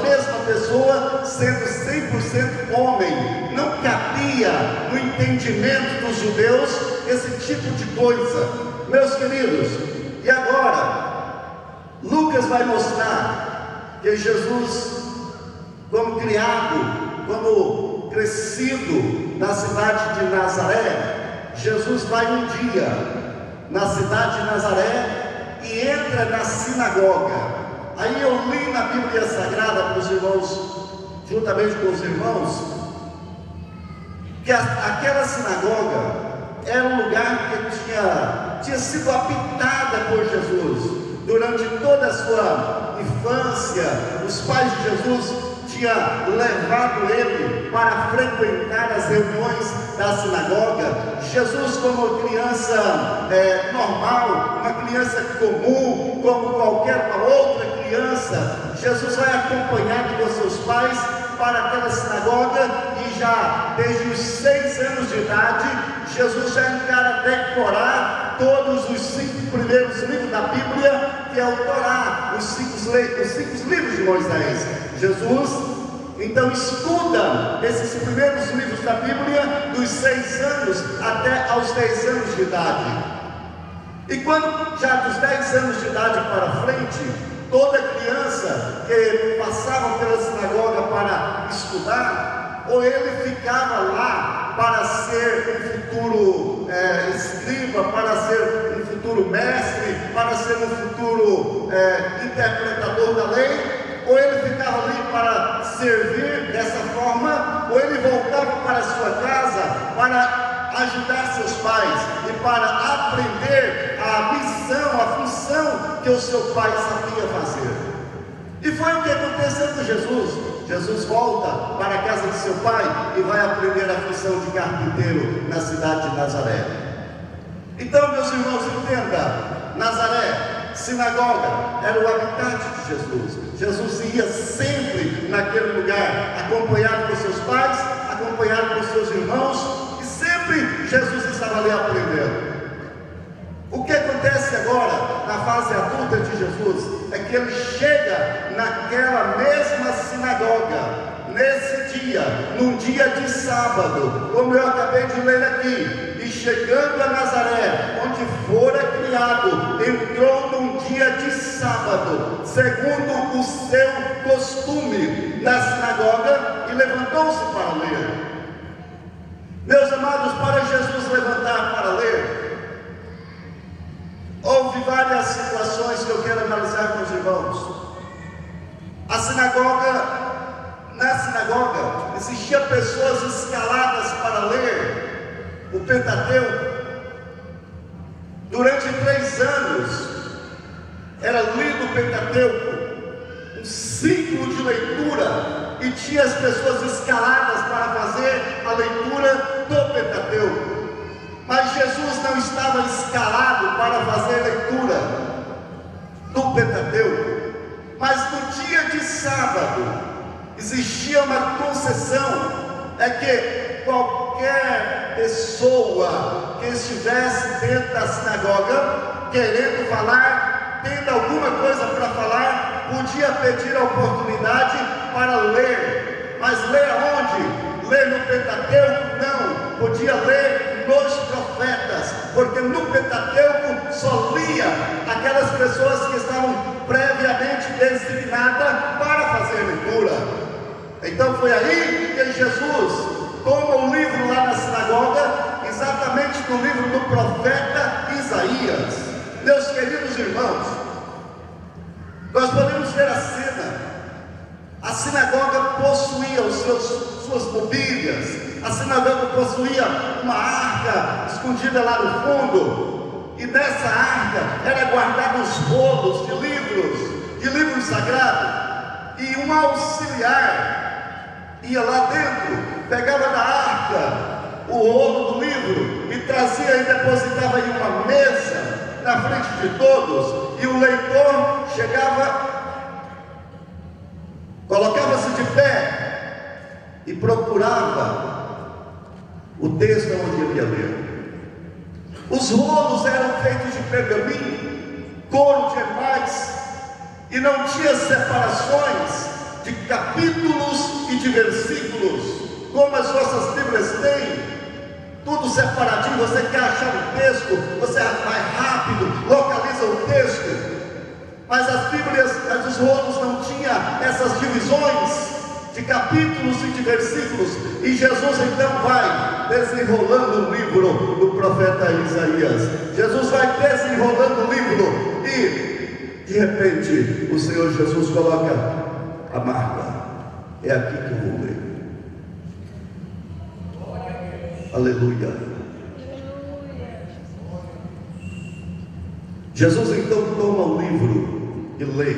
mesma pessoa sendo 100% homem. Não cabia no entendimento dos judeus esse tipo de coisa. Meus queridos, e agora Lucas vai mostrar que Jesus, como criado, como crescido na cidade de Nazaré, Jesus vai um dia na cidade de Nazaré e entra na sinagoga. Aí eu li na Bíblia Sagrada para os irmãos, juntamente com os irmãos, que aquela sinagoga era um lugar que tinha sido habitada por Jesus. Durante toda a sua infância, os pais de Jesus tinham levado ele para frequentar as reuniões da sinagoga. Jesus, como criança normal, uma criança comum, como qualquer outra criança. Jesus vai acompanhado com seus pais para aquela sinagoga e já desde os 6 anos de idade, Jesus já encara decorar todos os 5 primeiros livros da Bíblia, que é o Torá, os 5 livros de Moisés. Jesus então estuda esses primeiros livros da Bíblia dos 6 anos até aos 10 anos de idade. E quando já dos 10 anos de idade para frente, toda criança que passava pela sinagoga para estudar, ou ele ficava lá para ser um futuro escriba, para ser um futuro mestre, para ser um futuro interpretador da lei, ou ele ficava ali para servir dessa forma, ou ele voltava para sua casa para ajudar seus pais e para aprender a missão, a função que o seu pai sabia fazer. E foi o que aconteceu com Jesus. Jesus volta para a casa de seu pai e vai aprender a função de carpinteiro na cidade de Nazaré. Então, meus irmãos, entenda, Nazaré, sinagoga, era o habitat de Jesus. Jesus ia sempre naquele lugar, acompanhado por seus pais, acompanhado por seus irmãos, e sempre Jesus estava ali aprendendo. O que acontece agora, na fase adulta de Jesus, é que ele chega naquela mesma sinagoga, nesse dia, num dia de sábado, como eu acabei de ler aqui, e chegando a Nazaré, onde fora criado, entrou num dia de sábado, segundo o seu costume, na sinagoga, e levantou-se para ler. Meus amados, para Jesus levantar para ler, houve várias situações que eu quero analisar com os irmãos. Na sinagoga, existiam pessoas escaladas para ler o Pentateuco. Durante 3 anos, era lido o Pentateuco, um ciclo de leitura, e tinha as pessoas escaladas para fazer a leitura do Pentateuco. Mas Jesus não estava escalado para fazer a leitura do Pentateuco. Mas no dia de sábado, existia uma concessão, é que qualquer pessoa que estivesse dentro da sinagoga, querendo falar, tendo alguma coisa para falar, podia pedir a oportunidade para ler. Mas ler aonde? Ler no Pentateuco? Não, podia ler nos profetas, porque no Pentateuco só lia aquelas pessoas que estavam previamente designadas para fazer leitura. Então foi aí que Jesus toma o livro lá na sinagoga, exatamente no livro do profeta Isaías. Meus queridos irmãos, nós podemos ver a cena. A sinagoga possuía suas mobílias. A sinagoga possuía uma arca escondida lá no fundo, e nessa arca era guardado os rolos de livros sagrados, e um auxiliar ia lá dentro, pegava da arca o rolo do livro e trazia e depositava em uma mesa na frente de todos, e o leitor chegava, colocava-se de pé e procurava o texto onde ele ia ler. Os rolos eram feitos de pergaminho, couro de animais, e não tinha separações de capítulos e de versículos, como as nossas Bíblias têm, tudo separadinho. Você quer achar o texto, você vai rápido, localiza o texto. Mas as Bíblias, os rolos não tinham essas divisões de capítulos e de versículos, e Jesus então vai desenrolando o livro do profeta Isaías. Jesus vai desenrolando o livro, e de repente o Senhor Jesus coloca a marca. É aqui que eu vou ler. Aleluia. Jesus então toma o livro e lê: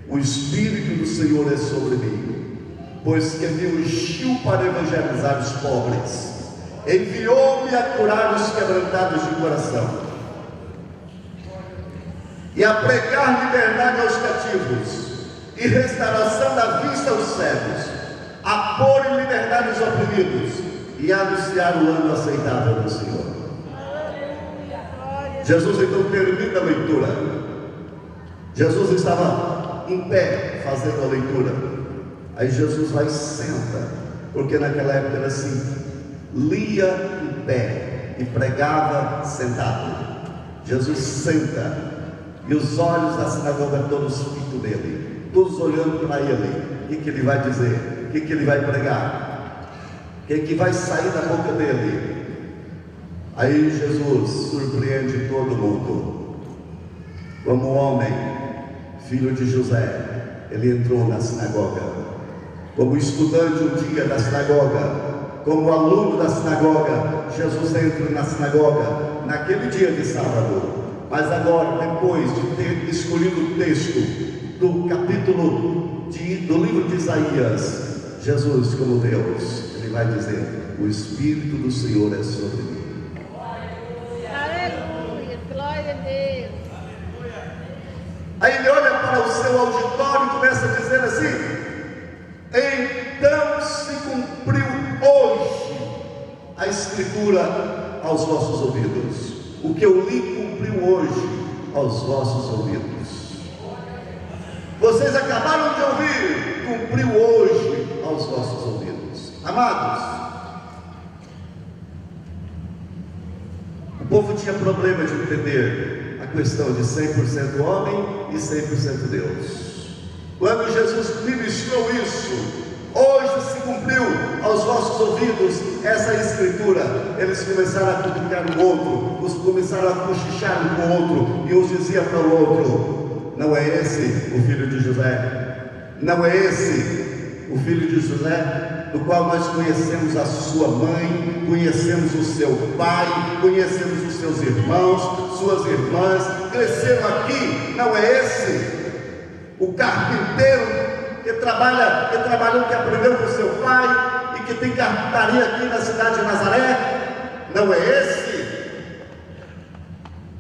o Espírito do Senhor é sobre mim, pois que me ungiu para evangelizar os pobres, enviou-me a curar os quebrantados de coração, e a pregar liberdade aos cativos, e restauração da vista aos cegos, a pôr em liberdade os oprimidos, e a anunciar o ano aceitável do Senhor. Jesus então termina a leitura. Jesus estava em pé fazendo a leitura. Aí Jesus vai e senta, porque naquela época era assim: lia em pé e pregava sentado. Jesus senta, e os olhos da sinagoga todos fitos nele, todos olhando para ele. O que ele vai dizer? O que ele vai pregar? O que vai sair da boca dele? Aí Jesus surpreende todo mundo. Como homem, filho de José, ele entrou na sinagoga. Como estudante um dia da sinagoga, como aluno da sinagoga, Jesus entra na sinagoga naquele dia de sábado. Mas agora, depois de ter escolhido o texto do capítulo do livro de Isaías, Jesus, como Deus, ele vai dizer: o Espírito do Senhor é sobre mim. Aleluia, glória a Deus. Aí ele olha para o seu auditório e começa a dizer assim: então se cumpriu hoje a Escritura aos vossos ouvidos. O que eu li cumpriu hoje aos vossos ouvidos. Vocês acabaram de ouvir, cumpriu hoje aos vossos ouvidos. Amados, o povo tinha problema de entender a questão de 100% homem e 100% Deus. Quando Jesus ministrou isso, hoje se cumpriu aos vossos ouvidos essa escritura, eles começaram a criticar um outro, começaram a cochichar um com o outro, e uns diziam para o outro: não é esse o filho de José? Não é esse o filho de José, do qual nós conhecemos a sua mãe, conhecemos o seu pai, conhecemos os seus irmãos, suas irmãs, cresceram aqui? Não é esse o carpinteiro que trabalhou, que aprendeu com seu pai e que tem carpintaria aqui na cidade de Nazaré? Não é esse?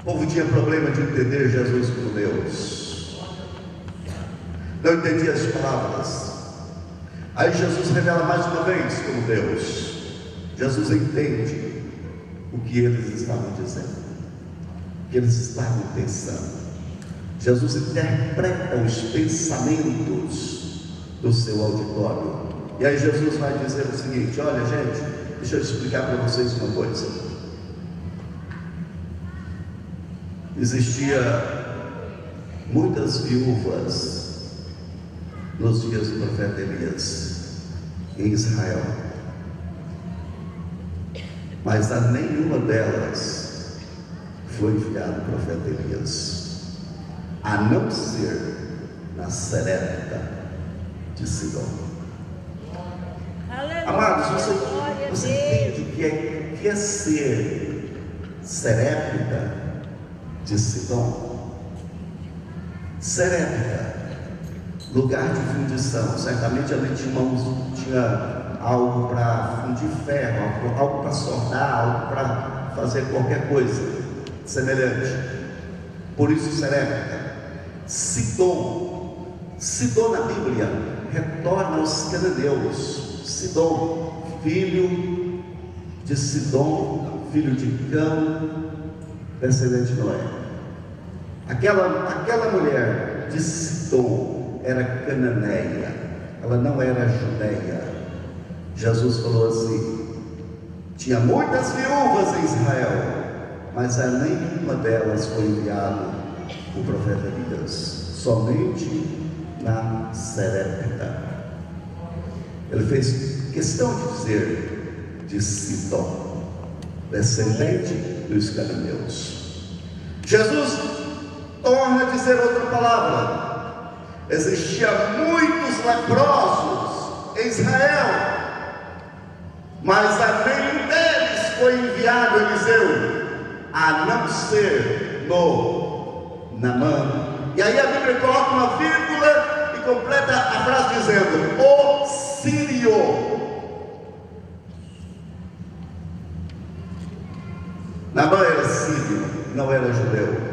O povo tinha problema de entender Jesus como Deus, não entendia as palavras. Aí Jesus revela mais uma vez como Deus. Jesus entende o que eles estavam dizendo, o que eles estavam pensando. Jesus interpreta os pensamentos do seu auditório. E aí Jesus vai dizer o seguinte: olha, gente, deixa eu explicar para vocês uma coisa. Existia muitas viúvas nos dias do profeta Elias em Israel, mas a nenhuma delas foi enviado o profeta Elias, a não ser na Serepta de Sidom. Amados, você entende o que é ser Serepta de Sidom? Serepta, lugar de fundição. Certamente ali tinha algo para fundir ferro, algo para soldar, algo para fazer qualquer coisa semelhante. Por isso Serepta. Sidom na Bíblia retorna aos cananeus. Sidom, filho de Sidom, filho de Cão, descendente de Noé. Aquela mulher de Sidom era cananeia, ela não era judeia. Jesus falou assim: tinha muitas viúvas em Israel, mas a nenhuma delas foi enviado o profeta Elias, somente na Serepta. Ele fez questão de dizer de Sidom, descendente dos cananeus. Jesus torna a dizer outra palavra: existia muitos leprosos em Israel, mas a nenhum deles foi enviado Eliseu, a não ser no Naamã. E aí a Bíblia coloca uma vírgula e completa a frase dizendo: o sírio. Naamã era sírio, não era judeu.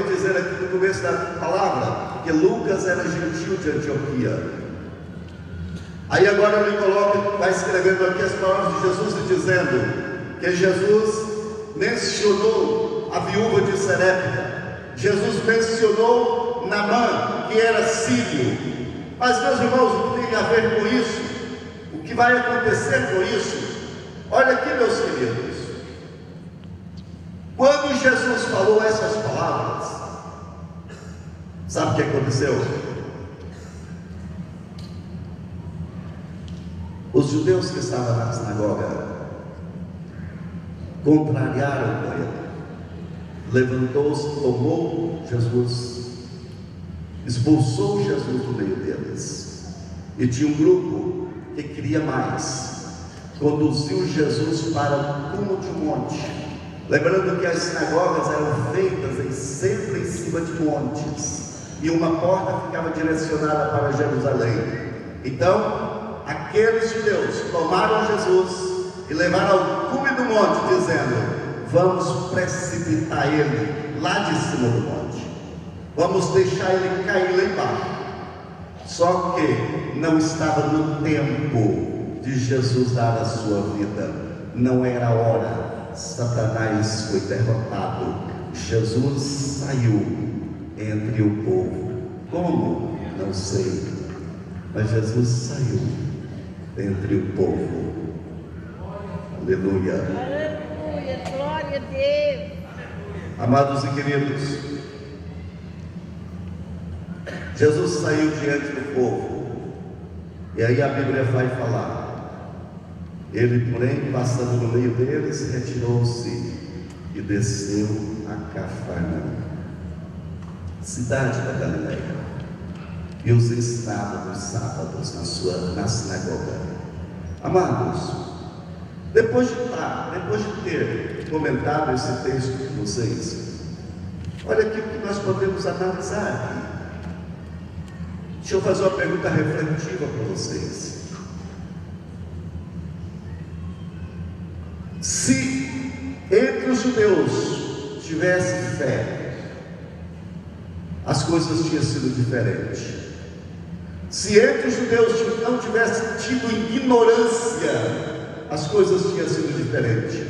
acabei de dizer aqui no começo da palavra, que Lucas era gentil de Antioquia. Aí agora ele coloca, vai escrevendo aqui as palavras de Jesus e dizendo que Jesus mencionou a viúva de Serepta. Jesus mencionou Naamã, que era sírio. Mas meus irmãos, o que tem a ver com isso? O que vai acontecer com isso? Olha aqui, meus queridos. Quando Jesus falou essas palavras, sabe o que aconteceu? Os judeus que estavam na sinagoga contrariaram com ele. Levantou-se, tomou Jesus, expulsou Jesus do meio deles. E tinha um grupo que queria mais. Conduziu Jesus para o cume de um monte. Lembrando que as sinagogas eram feitas sempre em cima de montes, e uma porta ficava direcionada para Jerusalém. Então, aqueles judeus tomaram Jesus e levaram ao cume do monte, dizendo: vamos precipitar ele lá de cima do monte, vamos deixar ele cair lá embaixo. Só que não estava no tempo de Jesus dar a sua vida, não era a hora. Satanás foi derrotado, Jesus saiu entre o povo. Como? Não sei, mas Jesus saiu entre o povo. Aleluia. Aleluia, glória a Deus. Amados e queridos, Jesus saiu diante do povo, e aí a Bíblia vai falar. Ele, porém, passando no meio deles, retirou-se e desceu a Cafarnaum, cidade da Galileia, e os ensinava nos sábados na sinagoga. Amados, depois de ter comentado esse texto com vocês, olha aqui o que nós podemos analisar aqui. Deixa eu fazer uma pergunta reflexiva para vocês. Se entre os judeus tivesse fé, as coisas tinham sido diferentes. Se entre os judeus não tivesse tido ignorância, as coisas tinham sido diferentes.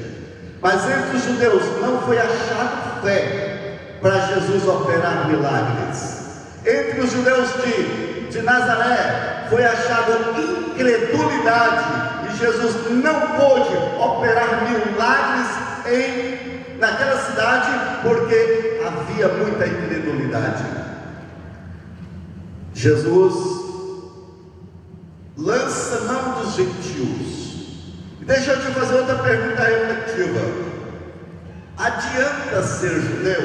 Mas entre os judeus não foi achado fé para Jesus operar milagres. Entre os judeus de Nazaré foi achado incredulidade, e Jesus não pôde operar milagres naquela cidade, porque havia muita incredulidade. Jesus lança mão dos gentios. E deixa eu te fazer outra pergunta reflexiva. Adianta ser judeu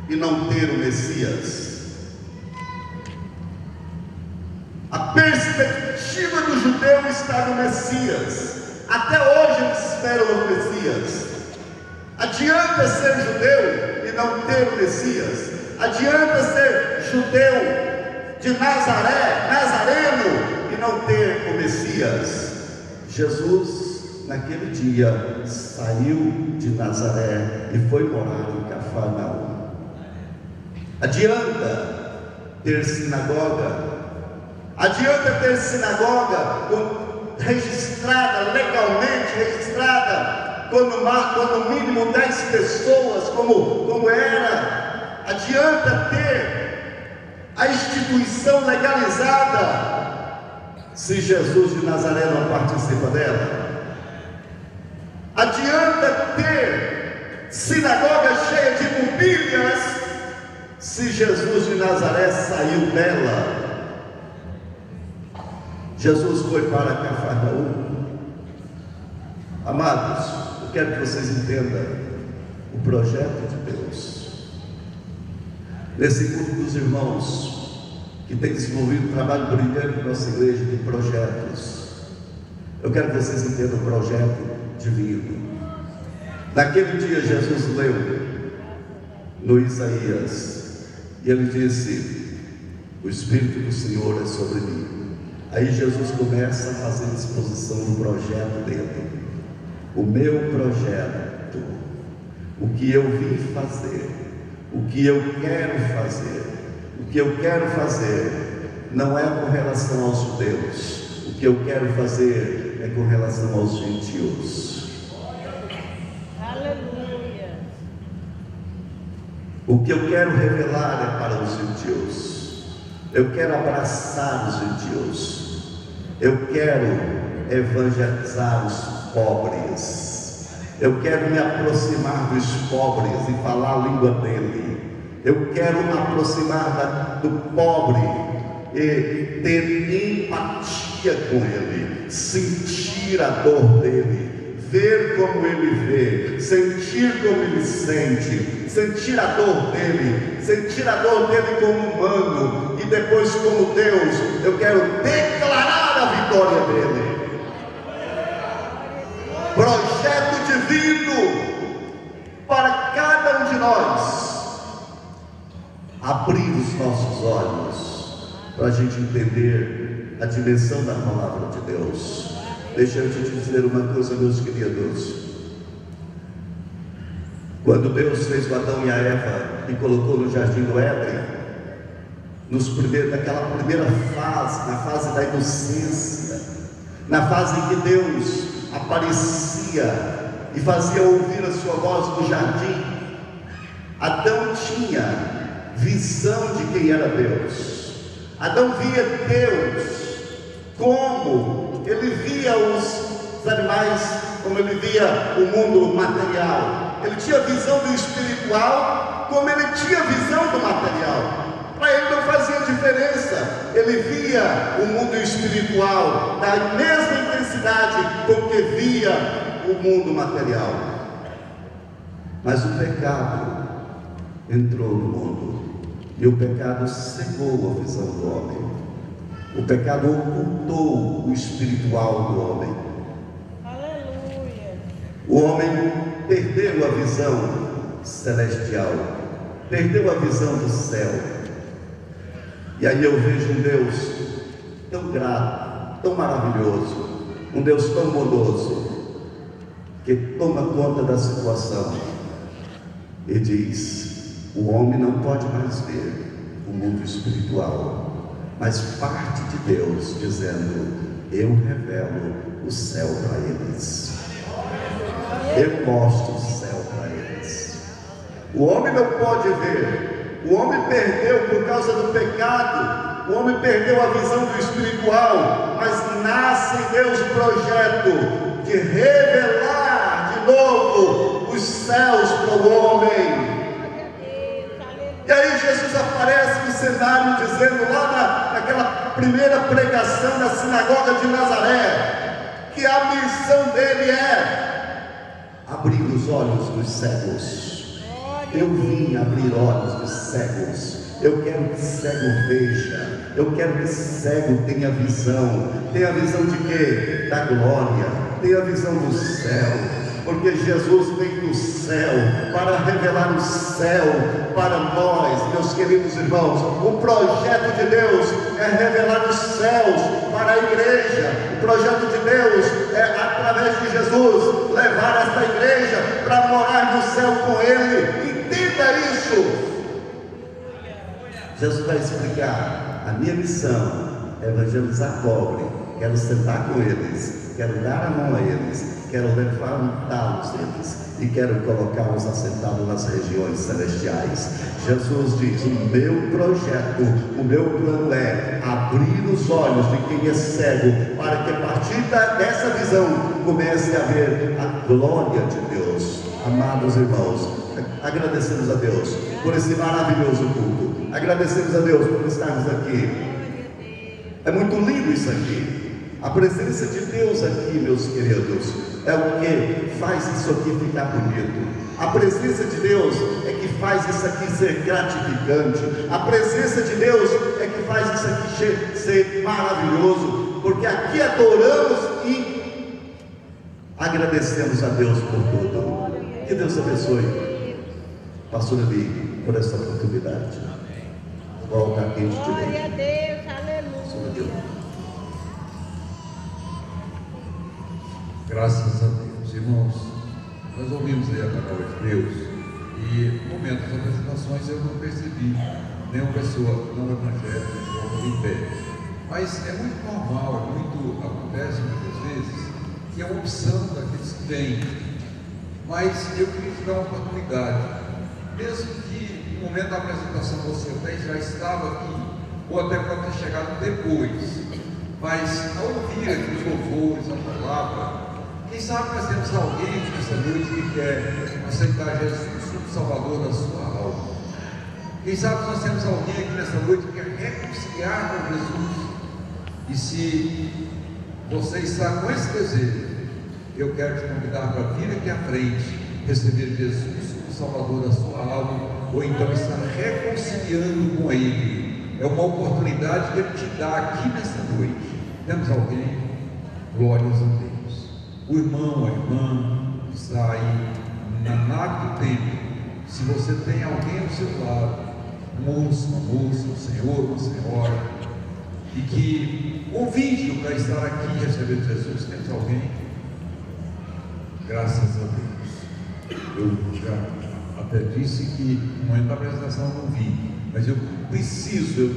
e não ter o Messias? A perspectiva do judeu está no Messias. Até hoje eles esperam o Messias. Adianta ser judeu e não ter o Messias? Adianta ser judeu de Nazaré, nazareno, e não ter o Messias? Jesus, naquele dia, saiu de Nazaré e foi morar em Cafarnaum. Adianta ter sinagoga? Adianta ter sinagoga registrada, legalmente registrada, com no mínimo 10 pessoas, como era? Adianta ter a instituição legalizada, se Jesus de Nazaré não participa dela? Adianta ter sinagoga cheia de mobílias, se Jesus de Nazaré saiu dela? Jesus foi para Cafarnaum. Amados, eu quero que vocês entendam o projeto de Deus. Nesse grupo dos irmãos que tem desenvolvido um trabalho brilhante na nossa igreja de projetos, eu quero que vocês entendam o projeto divino. Naquele dia Jesus leu no Isaías, e ele disse: o Espírito do Senhor é sobre mim. Aí Jesus começa a fazer exposição do projeto dele. O meu projeto, o que eu vim fazer, O que eu quero fazer, não é com relação aos judeus. O que eu quero fazer é com relação aos gentios. Aleluia. O que eu quero revelar é para os gentios. Eu quero abraçar os gentios. Eu quero evangelizar os pobres. Eu quero me aproximar dos pobres e falar a língua dele. Eu quero me aproximar do pobre e ter empatia com ele, sentir a dor dele, ver como ele vê, sentir como ele sente, sentir a dor dele como humano, e depois como Deus, eu quero declarar a vitória dele. Projeto divino para cada um de nós. Abrir os nossos olhos para a gente entender a dimensão da palavra de Deus. Deixa eu te dizer uma coisa, meus queridos. Quando Deus fez o Adão e a Eva e colocou no jardim do Éden, naquela primeira fase, na fase da inocência, na fase em que Deus aparecia e fazia ouvir a sua voz no jardim, Adão tinha visão de quem era Deus. Adão via Deus como ele via os animais, como ele via o mundo material. Ele tinha visão do espiritual como ele tinha visão do material. Para ele não fazia diferença. Ele via o mundo espiritual da mesma intensidade com que via o mundo material. Mas o pecado entrou no mundo, e o pecado cegou a visão do homem. O pecado ocultou o espiritual do homem. Aleluia. O homem perdeu a visão celestial, perdeu a visão do céu. E aí eu vejo um Deus tão grato, tão maravilhoso, um Deus tão bondoso, que toma conta da situação e diz: o homem não pode mais ver o mundo espiritual, mas parte de Deus dizendo: eu revelo o céu para eles, eu mostro o céu para eles. O homem não pode ver. O homem perdeu por causa do pecado. O homem perdeu a visão do espiritual, mas nasce em Deus o projeto de revelar de novo os céus para o homem. E aí Jesus aparece no cenário dizendo, lá naquela primeira pregação na sinagoga de Nazaré, que a missão dele é abrir os olhos dos cegos. Eu vim abrir olhos dos cegos. Eu quero que cego veja. Eu quero que cego tenha visão. Tenha visão de quê? Da glória. Tenha visão do céu. Porque Jesus veio do céu para revelar o céu para nós, meus queridos irmãos. O projeto de Deus é revelar os céus para a igreja. O projeto de Deus é, através de Jesus, levar esta igreja para morar no céu com Ele. Entenda isso. Jesus vai explicar: a minha missão é evangelizar pobre. Quero sentar com eles, quero dar a mão a eles, quero levantá-los deles e quero colocá-los assentados nas regiões celestiais. Jesus diz: o meu projeto, o meu plano é abrir os olhos de quem é cego, para que a partir dessa visão comece a ver a glória de Deus. Amados irmãos, agradecemos a Deus por esse maravilhoso culto. Agradecemos a Deus por estarmos aqui. É muito lindo isso aqui. A presença de Deus aqui, meus queridos, é o que faz isso aqui ficar bonito. A presença de Deus é que faz isso aqui ser gratificante. A presença de Deus é que faz isso aqui ser maravilhoso. Porque aqui adoramos e agradecemos a Deus por tudo. Que Deus abençoe, pastor Eli, por essa oportunidade. Volta aqui de Glória a Deus, aleluia. Graças a Deus, irmãos. Nós ouvimos aí a palavra de Deus E no momento das apresentações eu não percebi nenhuma pessoa não evangélica de pé. Mas é muito normal, acontece muitas vezes, que é uma opção daqueles que vêm. Mas eu queria te dar uma oportunidade, mesmo que no momento da apresentação você até já estava aqui, ou até pode ter chegado depois, mas ao ouvir aqui os louvores, a palavra, quem sabe nós temos alguém nessa noite que quer aceitar Jesus como Salvador da sua alma. Quem sabe nós temos alguém aqui nessa noite que quer reconciliar com Jesus. E se você está com esse desejo, eu quero te convidar para vir aqui à frente, receber Jesus como Salvador da sua alma, ou então estar reconciliando com Ele. É uma oportunidade que Ele te dá aqui nesta noite. Temos alguém? Glórias a Deus. O irmão, a irmã que está aí na nave do templo. Se você tem alguém ao seu lado, um moço, uma moça, um senhor, uma senhora, e que convide-o para estar aqui e receber Jesus, temos alguém? Graças a Deus. Eu já até disse que no momento da apresentação eu não vi, mas eu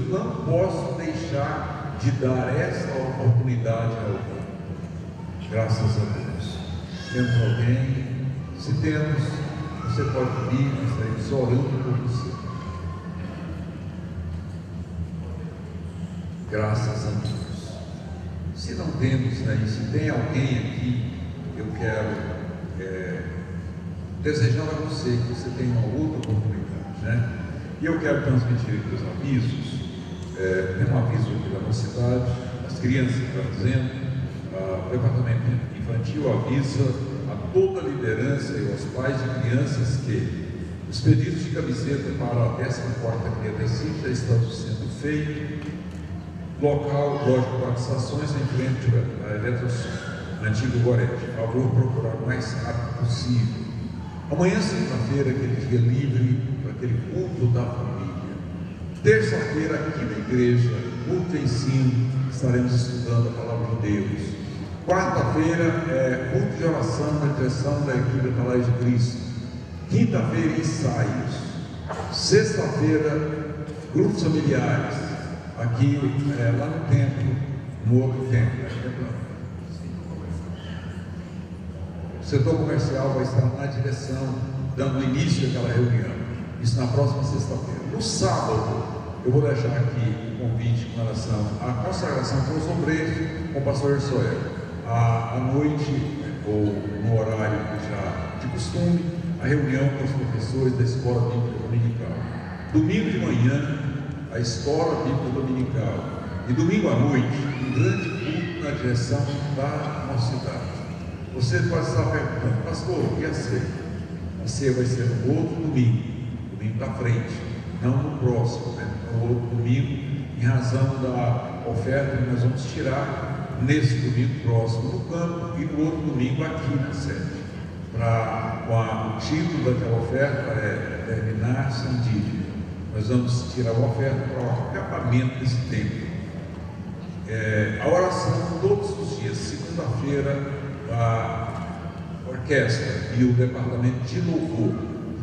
não posso deixar de dar essa oportunidade a alguém. Graças a Deus. Temos alguém? Se temos, você pode vir, nós estaremos orando por você. Graças a Deus. Se não temos, né, e se tem alguém aqui, eu quero desejar a você que você tenha uma outra oportunidade, né? E eu quero transmitir aqui os avisos. Tem um aviso aqui da nossa cidade, as crianças estão dizendo, o departamento infantil avisa a toda a liderança e aos pais de crianças que os pedidos de camiseta para a 14ª criança já estão sendo feitos. Local, loja de participações em frente à Eletrosul, antigo Gorete. Por favor, procurar o mais rápido possível. Amanhã, segunda-feira, aquele dia livre para aquele culto da família. Terça-feira, aqui na igreja, culto e ensino, estaremos estudando a palavra de Deus. Quarta-feira, culto de oração na direção da equipe da Palavra de Cristo. Quinta-feira, ensaios. Sexta-feira, grupos familiares. Aqui, lá no templo, no outro templo. O setor comercial vai estar na direção, dando início àquela reunião. Isso na próxima sexta-feira. No sábado, eu vou deixar aqui um convite com relação à consagração para os obreiros com o pastor Soel. À noite, ou no horário já de costume, a reunião com os professores da Escola Bíblica Dominical. Domingo de manhã, a Escola Bíblica Dominical. E domingo à noite, um grande culto na direção da nossa cidade. Você pode estar perguntando, pastor, e a ceia? A ceia vai ser no outro domingo da frente, não no próximo, né? No outro domingo, em razão da oferta que nós vamos tirar nesse domingo próximo no campo e no outro domingo aqui na sede. O título daquela oferta é Terminar Sem Dívida. Nós vamos tirar a oferta para o acabamento desse templo. A oração todos os dias, segunda-feira, a orquestra e o departamento de louvor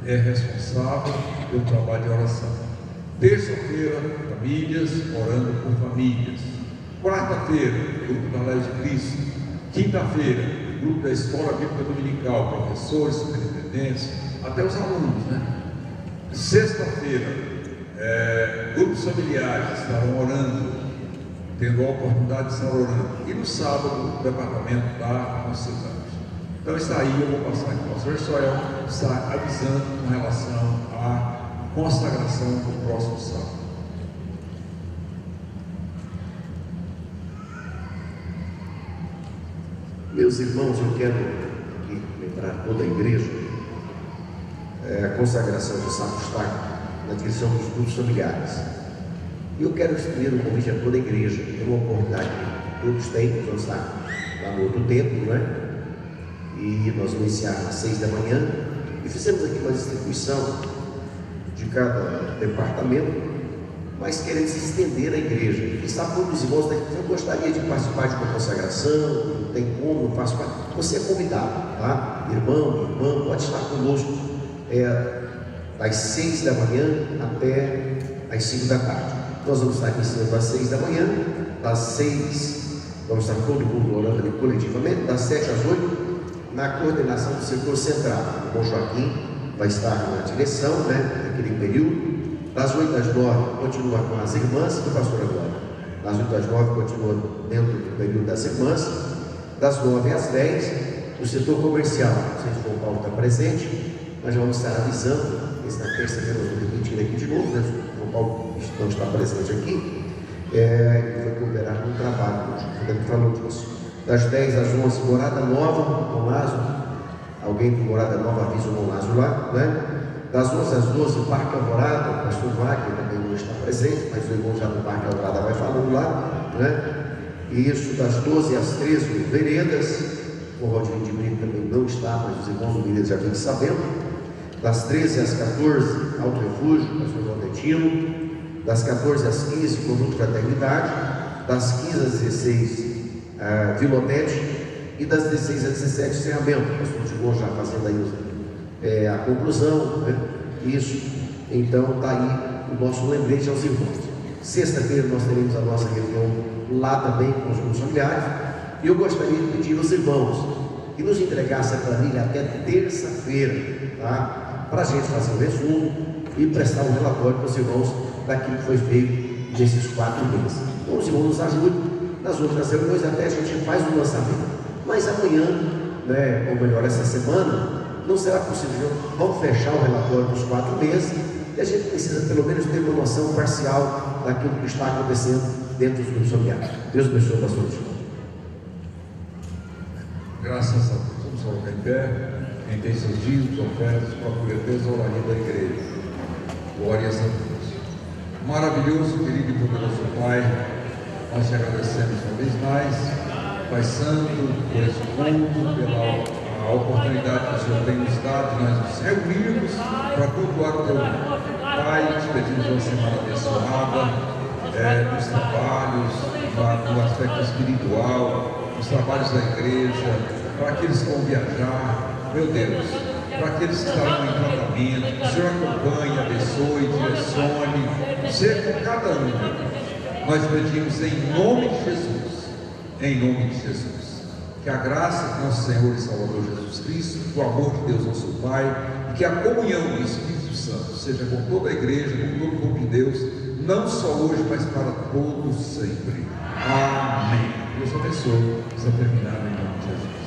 é responsável pelo trabalho de oração. Terça-feira, famílias orando por famílias. Quarta-feira, grupo da Palavra de Cristo. Quinta-feira, grupo da Escola Bíblica Dominical, professores, superintendentes, até os alunos, né? Sexta-feira, grupos familiares estarão orando, tendo a oportunidade de estar orando. E no sábado, o departamento da nossa cidade. Então está aí, eu vou passar aqui. O pastor Soel está avisando com relação à consagração do próximo sábado. Meus irmãos, eu quero aqui lembrar toda a igreja, a consagração do sábado está na direção dos grupos familiares. E eu quero estender um convite a toda a igreja, tem uma oportunidade que todos têm, nós vamos estar lá no outro templo, né? E nós vamos iniciar às 6 da manhã. E fizemos aqui uma distribuição de cada departamento, mas queremos estender a igreja. Quem sabe todos os irmãos daqui, eu gostaria de participar de uma consagração, não tem como, não faço parte. Você é convidado, tá? Irmão, irmã, pode estar conosco. das 6 da manhã até as 5 da tarde. Nós vamos estar aqui ensinando às 6 da manhã, das 6, vamos estar todo mundo orando ali coletivamente, das 7 às 8, na coordenação do setor central. O irmão Joaquim vai estar na direção, naquele período. Das 8 às 9, continua com as irmãs do pastor agora. Das 8 às 9, continua dentro do período das irmãs. Das 9 às 10, o setor comercial. Não sei se o João Paulo está presente, mas já vamos estar avisando. Esse na terça-feira eu vou repetir aqui de novo, O João Paulo não está presente aqui. Ele vai cooperar no trabalho, como falou disso. Das 10 às 11, Morada Nova, com Lázaro. Alguém com Morada Nova avisa o irmão Lázaro lá, Das 11 às 12, Parque Alvorada, o pastor Wagner também não está presente, mas o irmão já no Parque Alvorada vai falando lá, E isso das 12 às 13, Veredas, o Rodrigo de Brito também não está, mas os irmãos do Veredas já vêm sabendo. Das 13 às 14, Alto Refúgio, o pastor Valdetino. Das 14 às 15, Conjunto Fraternidade. Das 15 às 16, Vilonete. E das 16 às 17, Encerramento. O pastor chegou já fazendo aí a conclusão, Isso. Então está aí o nosso lembrete aos irmãos. Sexta-feira nós teremos a nossa reunião lá também com os grupos familiares. E eu gostaria de pedir aos irmãos que nos entregassem a planilha até terça-feira, tá? Para a gente fazer um resumo e prestar um relatório para os irmãos daquilo que foi feito nesses 4 meses. Então os irmãos nos ajudem nas outras reuniões, até a gente faz um lançamento. Mas amanhã, ou melhor, essa semana, não será possível. Vamos fechar o relatório dos 4 meses e a gente precisa pelo menos ter uma noção parcial daquilo que está acontecendo dentro dos grupos familiares. Deus abençoe, pastor. Graças a Deus. Vamos colocar em pé. Quem tem seus dízimos, ofertas, procura Deus a oração da igreja. Glórias a Deus. Maravilhoso, querido e poderoso Pai, nós te agradecemos uma vez mais, Pai Santo, por esse culto, pela oportunidade que o Senhor tem nos dado, nós nos reunimos para cultuar o teu nome. Pai, te pedimos uma semana abençoada, nos trabalhos, no aspecto espiritual, nos trabalhos da igreja, para aqueles que vão viajar, meu Deus, para aqueles que estarão em tratamento, que o Senhor acompanhe, abençoe, direcione, seja com cada um. Nós pedimos em nome de Jesus, que a graça do nosso Senhor e Salvador Jesus Cristo, que o amor de Deus nosso Pai, e que a comunhão do Espírito Santo seja com toda a igreja, com todo o povo de Deus, não só hoje, mas para todos sempre. Amém. Deus abençoe. Vamos terminar em nome de Jesus.